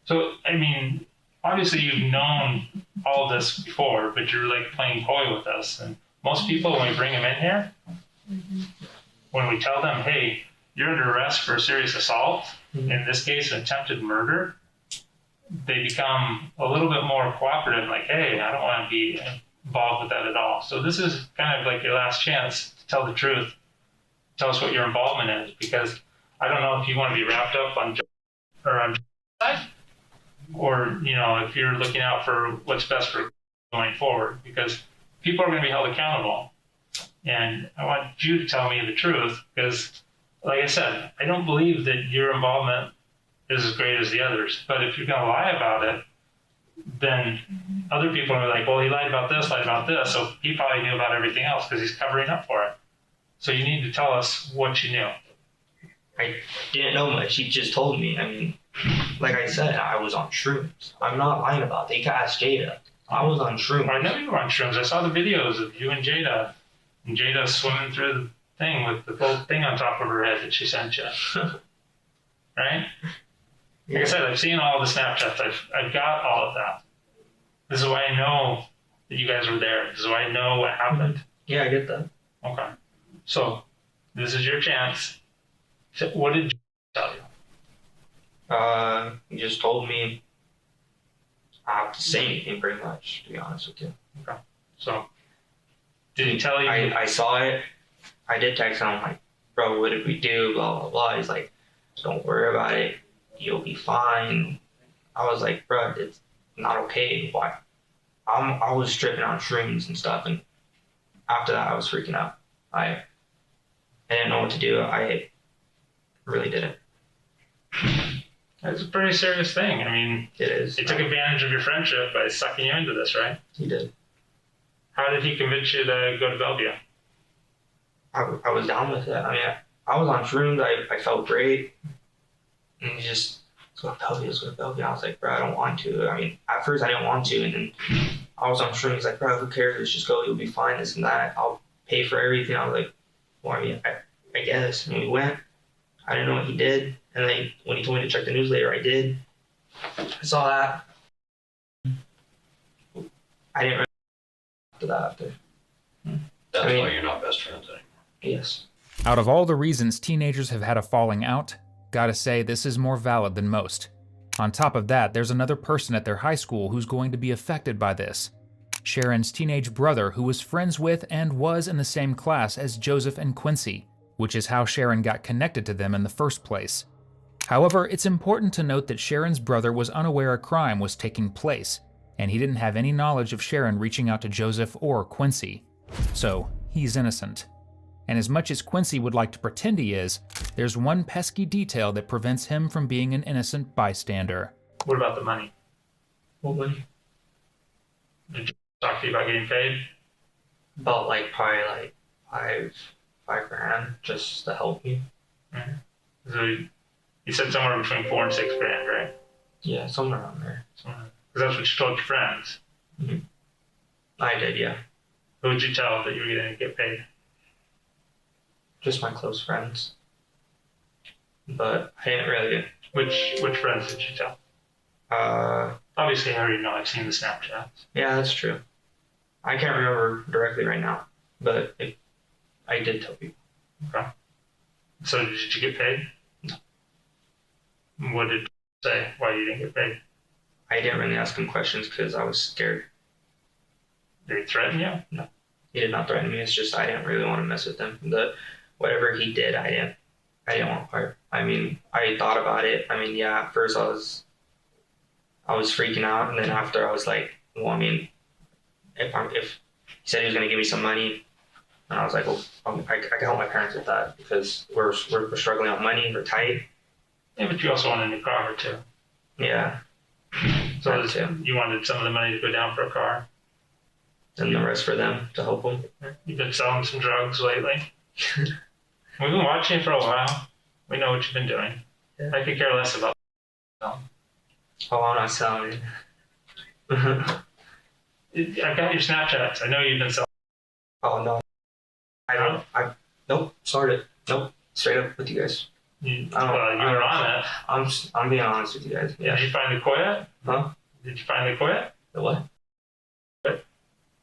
Speaker 1: So, I mean, obviously you've known all this before, but you're like playing coy with us. And most people, when we bring them in here, when we tell them, "Hey, you're under arrest for a serious assault," in this case, attempted murder, they become a little bit more cooperative, like, "Hey, I don't want to be involved with that at all." So this is kind of like your last chance to tell the truth. Tell us what your involvement is, because I don't know if you want to be wrapped up on side, or if you're looking out for what's best for going forward, because people are going to be held accountable, and I want you to tell me the truth, because, like I said, I don't believe that your involvement is as great as the others. But if you're going to lie about it, then other people are like, "Well, he lied about this, so he probably knew about everything else because he's covering up for it." So you need to tell us what you knew.
Speaker 4: I didn't know much. He just told me. I mean, like I said, I was on shrooms. I'm not lying about it. They can ask Jada. I was on shrooms.
Speaker 1: I know you were on shrooms. I saw the videos of you and Jada swimming through the thing with the little thing on top of her head that she sent you. Right? Like I said, I've seen all the Snapchats. I've got all of that. This is why I know that you guys were there. This is why I know what happened.
Speaker 4: Yeah, I get that.
Speaker 1: Okay. So, this is your chance. So what did you tell you?
Speaker 4: He just told me I have to say anything pretty much, to be honest with you.
Speaker 1: Okay. So, did he tell you?
Speaker 4: I saw it. I did text him, like, "Bro, what did we do? Blah, blah, blah." He's like, "Don't worry about it. You'll be fine." I was like, "Bro, it's not okay. Why?" I was stripping on shrooms and stuff, and after that, I was freaking out. I didn't know what to do. I really didn't.
Speaker 1: It's a pretty serious thing. I mean,
Speaker 4: It is.
Speaker 1: he took advantage of your friendship by sucking you into this, right?
Speaker 4: He did.
Speaker 1: How did he convince you to go to Bellevue?
Speaker 4: I was down with it. I mean, I was on shrooms. I felt great. And he just, "Let's go to Bellevue, let's go to Bellevue." I was like, "Bro, I don't want to." I mean, at first I didn't want to. And then I was on shrooms. He's like, "Bro, who cares? Let's just go. You'll be fine, this and that. I'll pay for everything." I was like, "Well, I mean, I guess." And we went. I didn't know what he did. And then when he told me to check the news later, I did. I saw that. I didn't really after that.
Speaker 5: That's
Speaker 4: I mean-
Speaker 5: why you're not best friends anymore.
Speaker 4: Yes.
Speaker 3: Out of all the reasons teenagers have had a falling out, gotta say this is more valid than most. On top of that, there's another person at their high school who's going to be affected by this. Sharon's teenage brother, who was friends with and was in the same class as Joseph and Quincy, which is how Sharon got connected to them in the first place. However, it's important to note that Sharon's brother was unaware a crime was taking place, and he didn't have any knowledge of Sharon reaching out to Joseph or Quincy. So, he's innocent. And as much as Quincy would like to pretend he is, there's one pesky detail that prevents him from being an innocent bystander.
Speaker 1: What about the money?
Speaker 4: What money?
Speaker 1: Talk to you about getting paid?
Speaker 4: About like probably like five grand just to help me.
Speaker 1: So you said somewhere between 4 and 6 grand, right?
Speaker 4: Yeah, somewhere around there.
Speaker 1: Because that's what you told your friends.
Speaker 4: I did, yeah.
Speaker 1: Who would you tell that you were going to get paid?
Speaker 4: Just my close friends. But I didn't really.
Speaker 1: Which friends did you tell? Obviously, I already know. I've seen the Snapchats.
Speaker 4: Yeah, that's true. I can't remember directly right now, but I did tell people.
Speaker 1: Okay. So did you get paid?
Speaker 4: No.
Speaker 1: What did you say? Why you didn't get paid?
Speaker 4: I didn't really ask him questions because I was scared.
Speaker 1: Did he threaten you?
Speaker 4: No, he did not threaten me. It's just I didn't really want to mess with him. Whatever he did, I didn't want part. I mean, I thought about it. I mean, yeah, at first I was freaking out, and then after I was like, well, I mean, if he said he was gonna give me some money, and I was like, well, I can help my parents with that because we're struggling on money, we're tight.
Speaker 1: Yeah, but you also want a new car or two.
Speaker 4: Yeah.
Speaker 1: So
Speaker 4: That too.
Speaker 1: you wanted some of the money to go down for a car.
Speaker 4: And the rest for them to help them.
Speaker 1: You've been selling some drugs lately. We've been watching you for a while. We know what you've been doing.
Speaker 4: Yeah.
Speaker 1: I could care less about.
Speaker 4: Oh, I'm not selling.
Speaker 1: I've got your Snapchats. I know you've been selling.
Speaker 4: Oh no. Nope, started. Nope, straight up with you guys.
Speaker 1: You were on it.
Speaker 4: I'm being honest with you guys. Yeah.
Speaker 1: Did you finally quit?
Speaker 4: Huh?
Speaker 1: Did you finally quit?
Speaker 4: The what?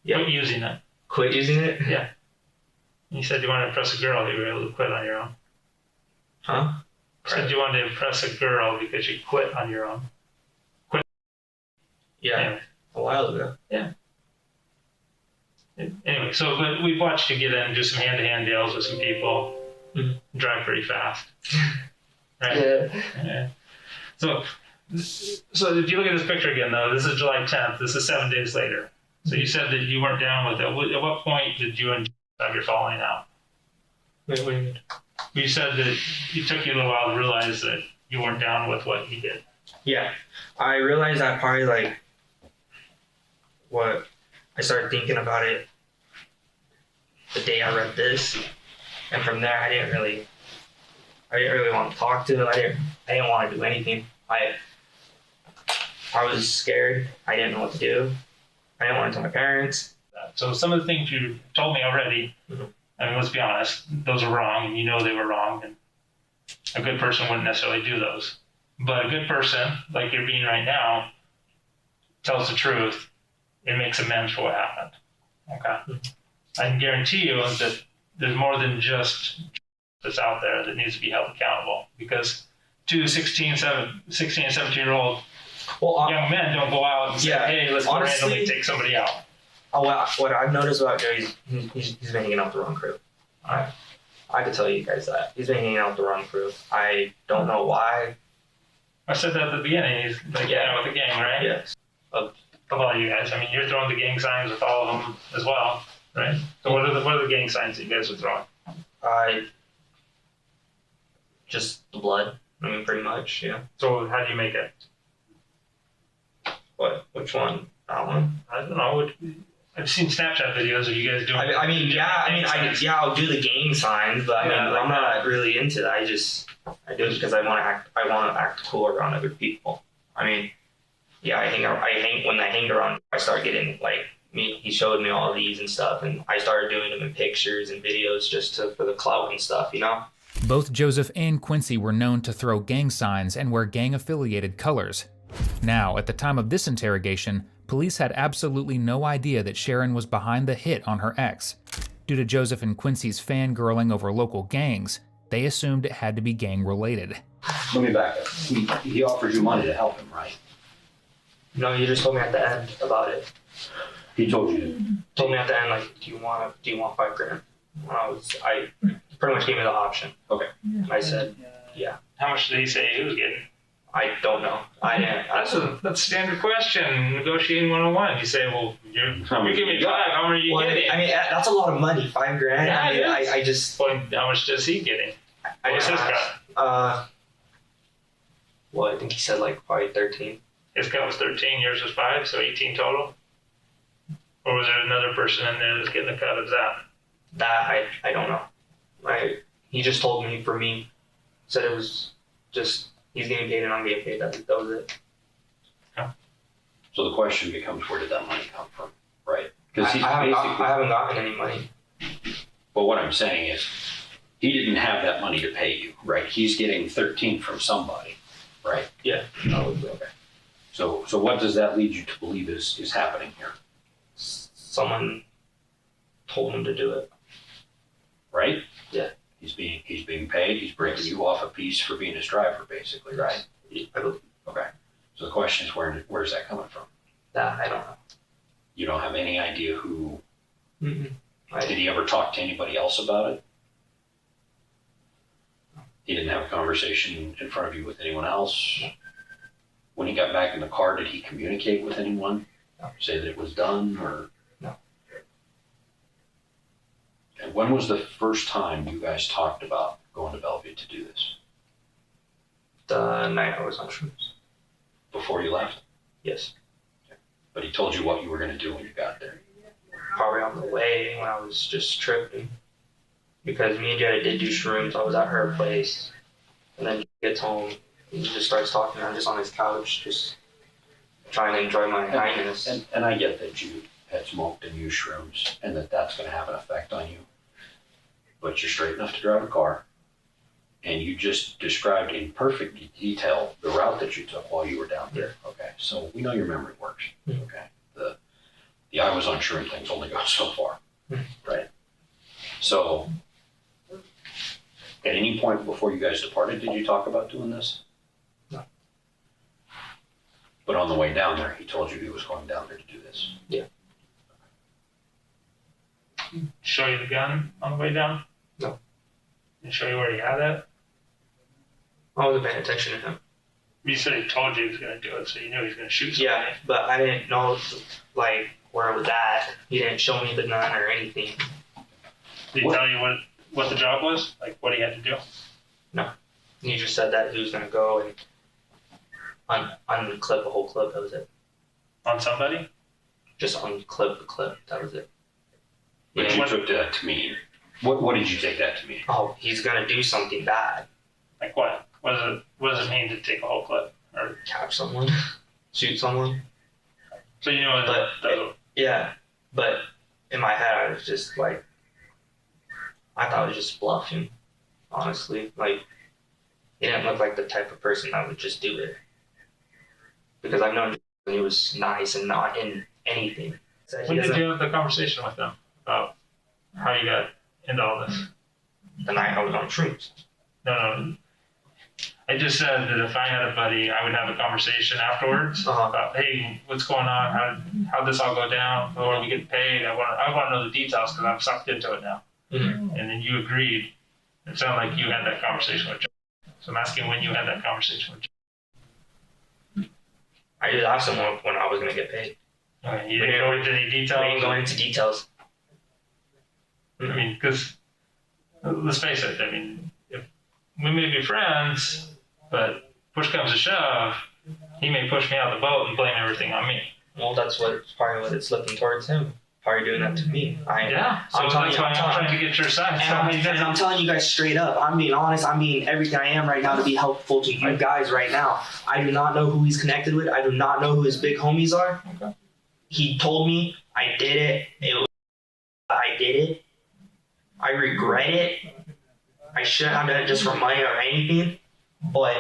Speaker 1: Yeah. Quit using it.
Speaker 4: Quit using it?
Speaker 1: Yeah. You said you wanted to impress a girl. You were able to quit on your own.
Speaker 4: Huh?
Speaker 1: You said you wanted to impress a girl because you quit on your own. Quit.
Speaker 4: Yeah.
Speaker 1: Anyway.
Speaker 4: A while ago.
Speaker 1: Yeah. Anyway, so but we've watched you get in and do some hand-to-hand deals with some people.
Speaker 4: Mm-hmm.
Speaker 1: Drive pretty fast. Right?
Speaker 4: Yeah.
Speaker 1: So if you look at this picture again, though, this is July 10th. This is 7 days later. So you said that you weren't down with it. At what point did you and have your falling out?
Speaker 4: Wait, what do you mean?
Speaker 1: You said that it took you a little while to realize that you weren't down with what he did.
Speaker 4: Yeah. I realized that probably like I started thinking about it the day I read this. And from there I didn't really want to talk to him. I didn't want to do anything. I was scared. I didn't know what to do. I didn't want to tell my parents.
Speaker 1: So some of the things you told me already, I mean, let's be honest, those are wrong, and you know they were wrong, and a good person wouldn't necessarily do those. But a good person, like you're being right now, tells the truth. It makes amends for what happened. Okay? I can guarantee you that there's more than just that's out there that needs to be held accountable, because two 16 and 17-year-old young men don't go out and say, hey, let's
Speaker 4: honestly,
Speaker 1: randomly take somebody out.
Speaker 4: What I've noticed about Joe, he's been hanging out with the wrong crew. I could tell you guys that. He's been hanging out with the wrong crew. I don't know why.
Speaker 1: I said that at the beginning. He's like, with the gang, right?
Speaker 4: Yes.
Speaker 1: Of all you guys. I mean, you're throwing the gang signs with all of them as well, right? So what are the gang signs that you guys are throwing?
Speaker 4: Just the blood. I mean, pretty much, yeah.
Speaker 1: So how do you make it?
Speaker 4: What? Which one? That one?
Speaker 1: I don't know. I've seen Snapchat videos of you guys doing.
Speaker 4: I'll do the gang signs, but I'm not really into that. I do it because I want to act cool around other people. I mean, yeah, when I hang around, I start getting like he showed me all these and stuff, and I started doing them in pictures and videos just for the clout and stuff, you know.
Speaker 3: Both Joseph and Quincy were known to throw gang signs and wear gang-affiliated colors. Now, at the time of this interrogation, police had absolutely no idea that Sharon was behind the hit on her ex. Due to Joseph and Quincy's fangirling over local gangs, they assumed it had to be gang-related.
Speaker 5: Let me back up. He offered you money to help him, right?
Speaker 4: No, you just told me at the end about it.
Speaker 5: He told you.
Speaker 4: Told me at the end, like, do you want $5 grand? I pretty much gave me the option.
Speaker 5: Okay.
Speaker 4: I said, yeah.
Speaker 1: How much did he say he was getting?
Speaker 4: I don't know. I didn't.
Speaker 1: That's a standard question. Negotiating 101. You say, well, you're giving me $5. How much are you getting?
Speaker 4: I mean, that's a lot of money. $5 grand.
Speaker 1: Yeah,
Speaker 4: I just.
Speaker 1: Well, how much does he getting? What's his cut?
Speaker 4: Well, I think he said like probably 13.
Speaker 1: his cut was 13, yours was 5, so 18 total? Or was there another person in there that's getting a cut of that?
Speaker 4: That I don't know. He just told me for me, said it was just he's getting paid and I'm getting paid. That was it.
Speaker 5: So the question becomes, where did that money come from, right? Because
Speaker 4: I haven't gotten any money.
Speaker 5: But what I'm saying is, he didn't have that money to pay you, right? He's getting 13 from somebody, right?
Speaker 4: Yeah, probably.
Speaker 5: Okay. So what does that lead you to believe is happening here,
Speaker 4: Someone told him to do it.
Speaker 5: right?
Speaker 4: Yeah.
Speaker 5: He's being paid. He's breaking you off a piece for being his driver, basically, right?
Speaker 4: I believe
Speaker 5: Okay. So the question is, where's that coming from?
Speaker 4: that. I don't know.
Speaker 5: You don't have any idea who.
Speaker 4: Mm-mm.
Speaker 5: Did he ever talk to anybody else about it? He didn't have a conversation in front of you with anyone else?
Speaker 4: No.
Speaker 5: When he got back in the car, did he communicate with anyone?
Speaker 4: No.
Speaker 5: Say that it was done, or?
Speaker 4: No.
Speaker 5: And when was the first time you guys talked about going to Bellevue to do this?
Speaker 4: The night I was on shrooms.
Speaker 5: Before you left?
Speaker 4: Yes.
Speaker 5: But he told you what you were going to do when you got there.
Speaker 4: Probably on the way when I was just tripping. Because me and Jada did do shrooms. I was at her place. And then he gets home. He just starts talking. I'm just on his couch, just trying to enjoy my highness.
Speaker 5: And I get that you had smoked and used shrooms and that's going to have an effect on you. But you're straight enough to drive a car. And you just described in perfect detail the route that you took while you were down there. Okay, so we know your memory works.
Speaker 4: Mhm.
Speaker 5: Okay, the I was unsure things only go so far, right? So, at any point before you guys departed, did you talk about doing this?
Speaker 4: No.
Speaker 5: But on the way down there, he told you he was going down there to do this.
Speaker 4: Yeah.
Speaker 1: Show you the gun on the way down?
Speaker 4: No.
Speaker 1: Didn't show you where he had it?
Speaker 4: I wasn't paying attention to him.
Speaker 1: You said he told you he was going to do it, so you knew he was going to shoot somebody.
Speaker 4: Yeah, but I didn't know like where it was at. He didn't show me the gun or anything.
Speaker 1: Did he tell you what the job was? Like what he had to do?
Speaker 4: He just said that he was gonna go and unclip a whole clip. That was it.
Speaker 1: On somebody?
Speaker 4: Just unclip the clip. That was it.
Speaker 5: But
Speaker 4: Yeah,
Speaker 5: you
Speaker 4: what-
Speaker 5: took that to mean. What did you take that to mean?
Speaker 4: Oh, he's gonna do something bad.
Speaker 1: Like what? What does it mean to take a whole clip? Or
Speaker 4: Catch someone, shoot someone.
Speaker 1: so you know
Speaker 4: But yeah, but in my head I was just like, I thought it was just bluffing. Honestly, like he didn't look like the type of person that would just do it. Because I've known him when he was nice and not in anything. Said he
Speaker 1: when did
Speaker 4: doesn't-
Speaker 1: you have the conversation with them about how you got into all this?
Speaker 4: the night I was on shrooms.
Speaker 1: No. I just said that if I had a buddy, I would have a conversation afterwards about, hey, what's going on? How'd this all go down? Or we get paid? I want to know the details because I'm sucked into it now.
Speaker 4: Mm-hmm.
Speaker 1: And then you agreed. It sounded like you had that conversation with John. So I'm asking when you had that conversation with John.
Speaker 4: I just asked him when I was gonna get paid.
Speaker 1: You didn't go into any
Speaker 4: We
Speaker 1: details?
Speaker 4: ain't going into details.
Speaker 1: I mean, because let's face it, I mean, if we may be friends, but push comes to shove, he may push me out of the boat and blame everything on me.
Speaker 4: Well, that's probably what it's looking towards him. Probably doing that to me.
Speaker 1: So
Speaker 4: I'm telling
Speaker 1: that's
Speaker 4: you,
Speaker 1: why
Speaker 4: I'm
Speaker 1: I'm
Speaker 4: telling
Speaker 1: trying to get your side.
Speaker 4: And I'm telling you guys straight up, I'm being honest, I'm being everything I am right now to be helpful to you guys right now. I do not know who he's connected with. I do not know who his big homies are.
Speaker 1: Okay.
Speaker 4: He told me I did it. I did it. I regret it. I shouldn't have done it just for money or anything, but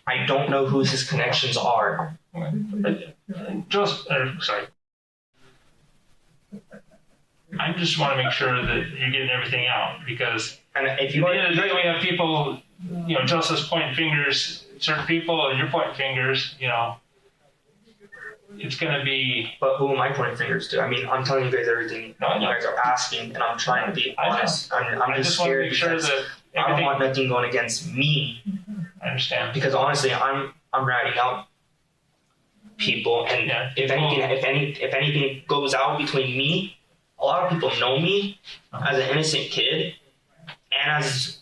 Speaker 4: I don't know who his connections are.
Speaker 1: Sorry. I just want to make sure that you're getting everything out because
Speaker 4: And if
Speaker 1: at
Speaker 4: you
Speaker 1: the end of the day, we have people, Justice pointing fingers at certain people and you're pointing fingers, it's going to be.
Speaker 4: But who am I pointing fingers to? I mean, I'm telling you guys everything you guys are asking, and I'm trying to be honest. I'm
Speaker 1: I
Speaker 4: just
Speaker 1: want to
Speaker 4: scared
Speaker 1: make sure
Speaker 4: because
Speaker 1: that
Speaker 4: I don't
Speaker 1: everything.
Speaker 4: want nothing going against me.
Speaker 1: I understand.
Speaker 4: Because honestly, I'm ratting out people, and
Speaker 1: Yeah,
Speaker 4: if anything goes out between me, a lot of people know me as an innocent kid, and as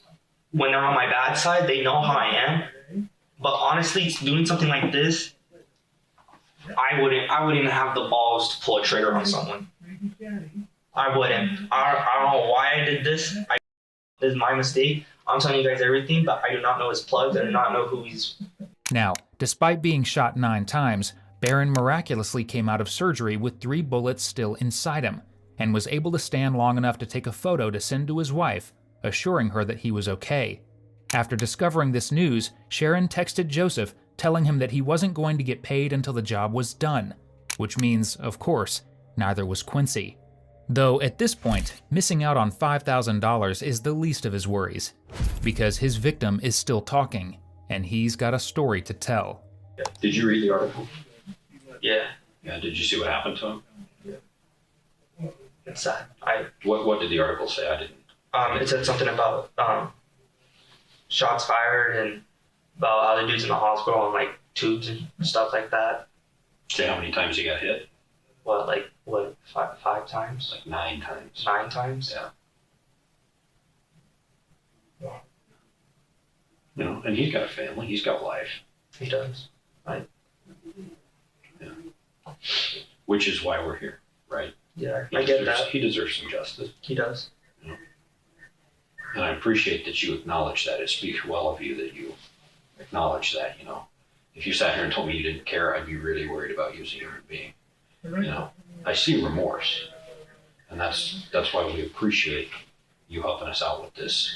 Speaker 4: when they're on my bad side, they know how I am. But honestly, doing something like this, I wouldn't even have the balls to pull a trigger on someone. I wouldn't. I don't know why I did this. This is my mistake. I'm telling you guys everything, but I do not know his plugs. I do not know who he's.
Speaker 3: Now, despite being shot 9 times, Barron miraculously came out of surgery with 3 bullets still inside him, and was able to stand long enough to take a photo to send to his wife, assuring her that he was okay. After discovering this news, Sharon texted Joseph, telling him that he wasn't going to get paid until the job was done, which means, of course, neither was Quincy. Though at this point, missing out on $5,000 is the least of his worries, because his victim is still talking, and he's got a story to tell.
Speaker 5: Did you read the article?
Speaker 4: Yeah,
Speaker 5: Yeah. Did you see what happened to him?
Speaker 4: it's sad.
Speaker 5: What did the article say? I didn't.
Speaker 4: It said something about shots fired and about how the dude's in the hospital on like tubes and stuff like that.
Speaker 5: Say how many times he got hit?
Speaker 4: Five times?
Speaker 5: Like 9 times.
Speaker 4: 9 times?
Speaker 5: Yeah. You know, and he's got a family. He's got life.
Speaker 4: He does.
Speaker 5: Which is why we're here, right?
Speaker 4: Yeah, I get that.
Speaker 5: He deserves some justice.
Speaker 4: He does.
Speaker 5: And I appreciate that you acknowledge that. It speaks well of you that you acknowledge that, you know. If you sat here and told me you didn't care, I'd be really worried about you as a human being. You know, I see remorse. And that's why we appreciate you helping us out with this.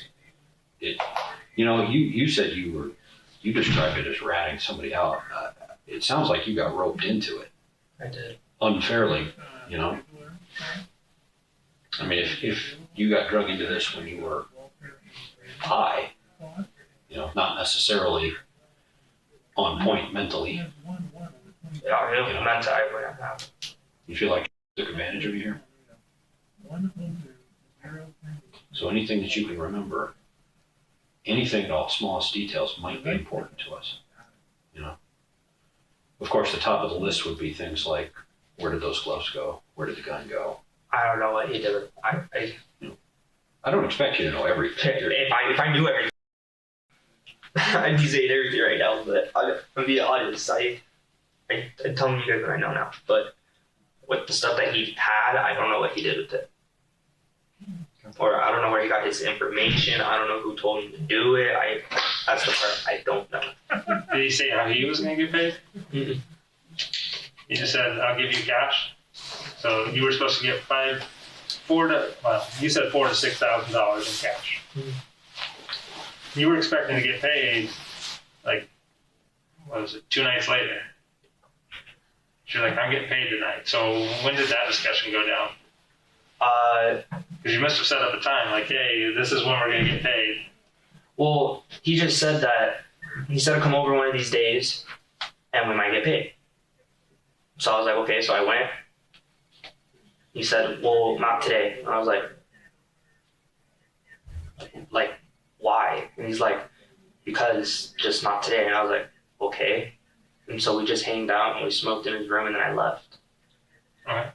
Speaker 5: You know, you said you described it as ratting somebody out. It sounds like you got roped into it.
Speaker 4: I did.
Speaker 5: Unfairly, you know. I mean, if you got drug into this when you were high, you know, not necessarily on point mentally.
Speaker 4: Yeah, I mean, mentally, I wouldn't have.
Speaker 5: You feel like you took advantage of you here? So anything that you can remember, anything at all, smallest details might be important to us, you know. Of course, the top of the list would be things like, where did those gloves go? Where did the gun go?
Speaker 4: I don't know what he did.
Speaker 5: I don't expect you to know everything.
Speaker 4: If I knew everything, I'd be saying everything right now, but I'm being honest. I'm telling you guys what I know now. But with the stuff that he had, I don't know what he did with it. Or I don't know where he got his information. I don't know who told him to do it. That's the part I don't know.
Speaker 1: Did he say how he was going to get paid?
Speaker 4: Mm-mm.
Speaker 1: He just said, I'll give you cash. So you were supposed to get you said $4,000 to $6,000 in cash.
Speaker 4: Mm-hmm.
Speaker 1: You were expecting to get paid, like, 2 nights later. You're like, I'm getting paid tonight. So when did that discussion go down? Because you must have set up a time, like, hey, this is when we're going to get paid.
Speaker 4: Well, he just said that he said to come over one of these days and we might get paid. So I was like, okay, so I went. He said, well, not today. And I was like, why? And he's like, because just not today. And I was like, okay. And so we just hanged out and we smoked in his room and then I left.
Speaker 1: Okay.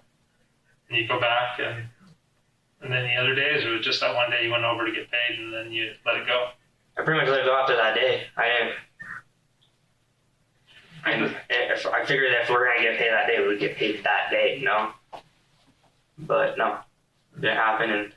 Speaker 1: And you go back and then the other days, it was just that one day you went over to get paid and then you let it go?
Speaker 4: I pretty much let it go after that day. I figured that if we're going to get paid that day, we would get paid that day, you know? But no, it didn't happen. And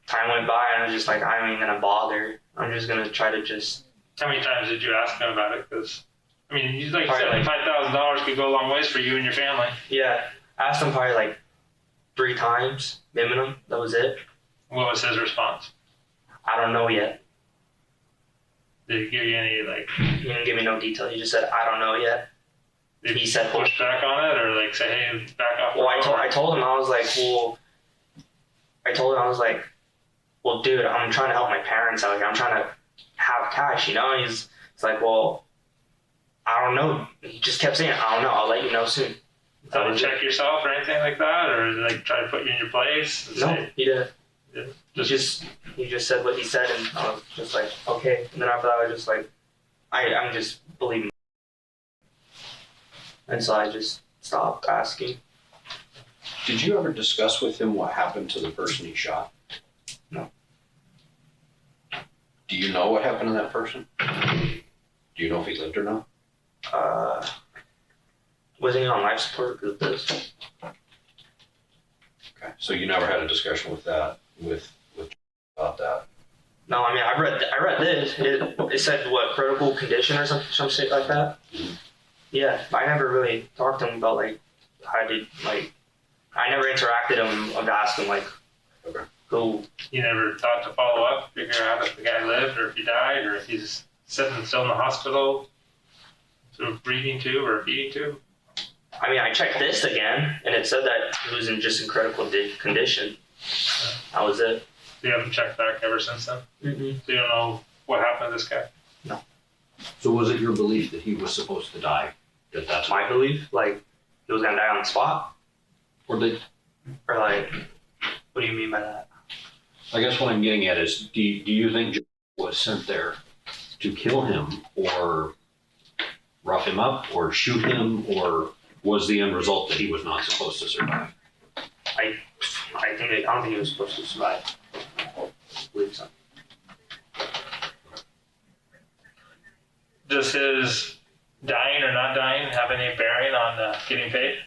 Speaker 4: time went by and I was just like, I ain't going to bother. I'm just going to try to just...
Speaker 1: How many times did you ask him about it? Because, I mean, like you said,
Speaker 4: Probably
Speaker 1: $5,000 could go a long ways for you and your family.
Speaker 4: Yeah, I asked him probably like 3 times minimum. That was it.
Speaker 1: What was his response?
Speaker 4: I don't know yet.
Speaker 1: Did he give you any, like...
Speaker 4: He didn't give me no details. He just said, I don't know yet.
Speaker 1: Did
Speaker 4: He said,
Speaker 1: push back on it or like say, hey, back off?
Speaker 4: well, I told him, I was like, well, dude, I'm trying to help my parents out. Like, I'm trying to have cash, you know? He's like, well, I don't know. He just kept saying, I don't know. I'll let you know soon.
Speaker 1: Did you check yourself or anything like that? Or like try to put you in your place?
Speaker 4: No, he didn't.
Speaker 1: Yeah,
Speaker 4: He just said what he said, and I was just like, okay. And then after that, I was just like, I'm just believing. And so I just stopped asking.
Speaker 5: Did you ever discuss with him what happened to the person he shot?
Speaker 4: No.
Speaker 5: Do you know what happened to that person? Do you know if he lived or not?
Speaker 4: wasn't even on life support because of this.
Speaker 5: Okay. So you never had a discussion with that, with about that?
Speaker 4: No, I mean I read this. It said what, critical condition or some shit like that.
Speaker 5: Mhm.
Speaker 4: Yeah, but I never really talked to him about like how did like I never interacted him to ask him like
Speaker 5: Okay.
Speaker 4: who.
Speaker 1: You never thought to follow up, figure out if the guy lived or if he died or if he's sitting still in the hospital, sort of breathing tube or a feeding tube?
Speaker 4: I mean I checked this again and it said that he was in critical condition. That was it.
Speaker 1: You haven't checked back ever since then?
Speaker 4: Mm-hmm.
Speaker 1: So you don't know what happened to this guy?
Speaker 5: So was it your belief that he was supposed to die? That's
Speaker 4: My belief, like he was gonna die on the spot,
Speaker 5: Or they,
Speaker 4: or like what do you mean by that?
Speaker 5: I guess what I'm getting at is, do you think Joe was sent there to kill him, or rough him up, or shoot him, or was the end result that he was not supposed to survive?
Speaker 4: I don't think he was supposed to survive. I believe so.
Speaker 1: Does his dying or not dying have any bearing on getting paid?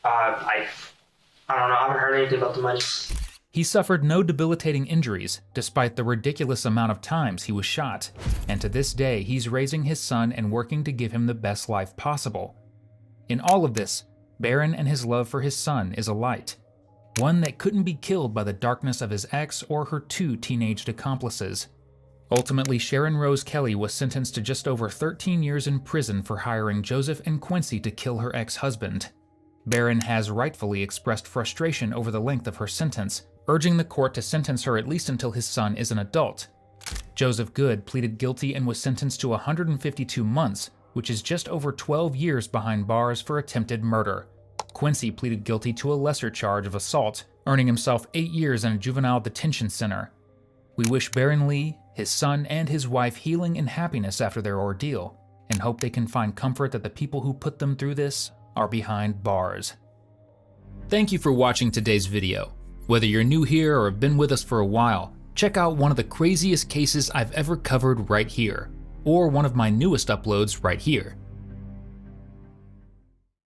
Speaker 4: I don't know. I haven't heard anything about the money.
Speaker 3: He suffered no debilitating injuries, despite the ridiculous amount of times he was shot, and to this day he's raising his son and working to give him the best life possible. In all of this, Barron and his love for his son is a light, one that couldn't be killed by the darkness of his ex or her 2 teenaged accomplices. Ultimately, Sharon Rose Kelly was sentenced to just over 13 years in prison for hiring Joseph and Quincy to kill her ex-husband. Barron has rightfully expressed frustration over the length of her sentence, urging the court to sentence her at least until his son is an adult. Joseph Good pleaded guilty and was sentenced to 152 months, which is just over 12 years behind bars for attempted murder. Quincy pleaded guilty to a lesser charge of assault, earning himself 8 years in a juvenile detention center. We wish Barron Lee, his son, and his wife healing and happiness after their ordeal, and hope they can find comfort that the people who put them through this are behind bars. Thank you for watching today's video. Whether you're new here or have been with us for a while, check out one of the craziest cases I've ever covered right here, or one of my newest uploads right here.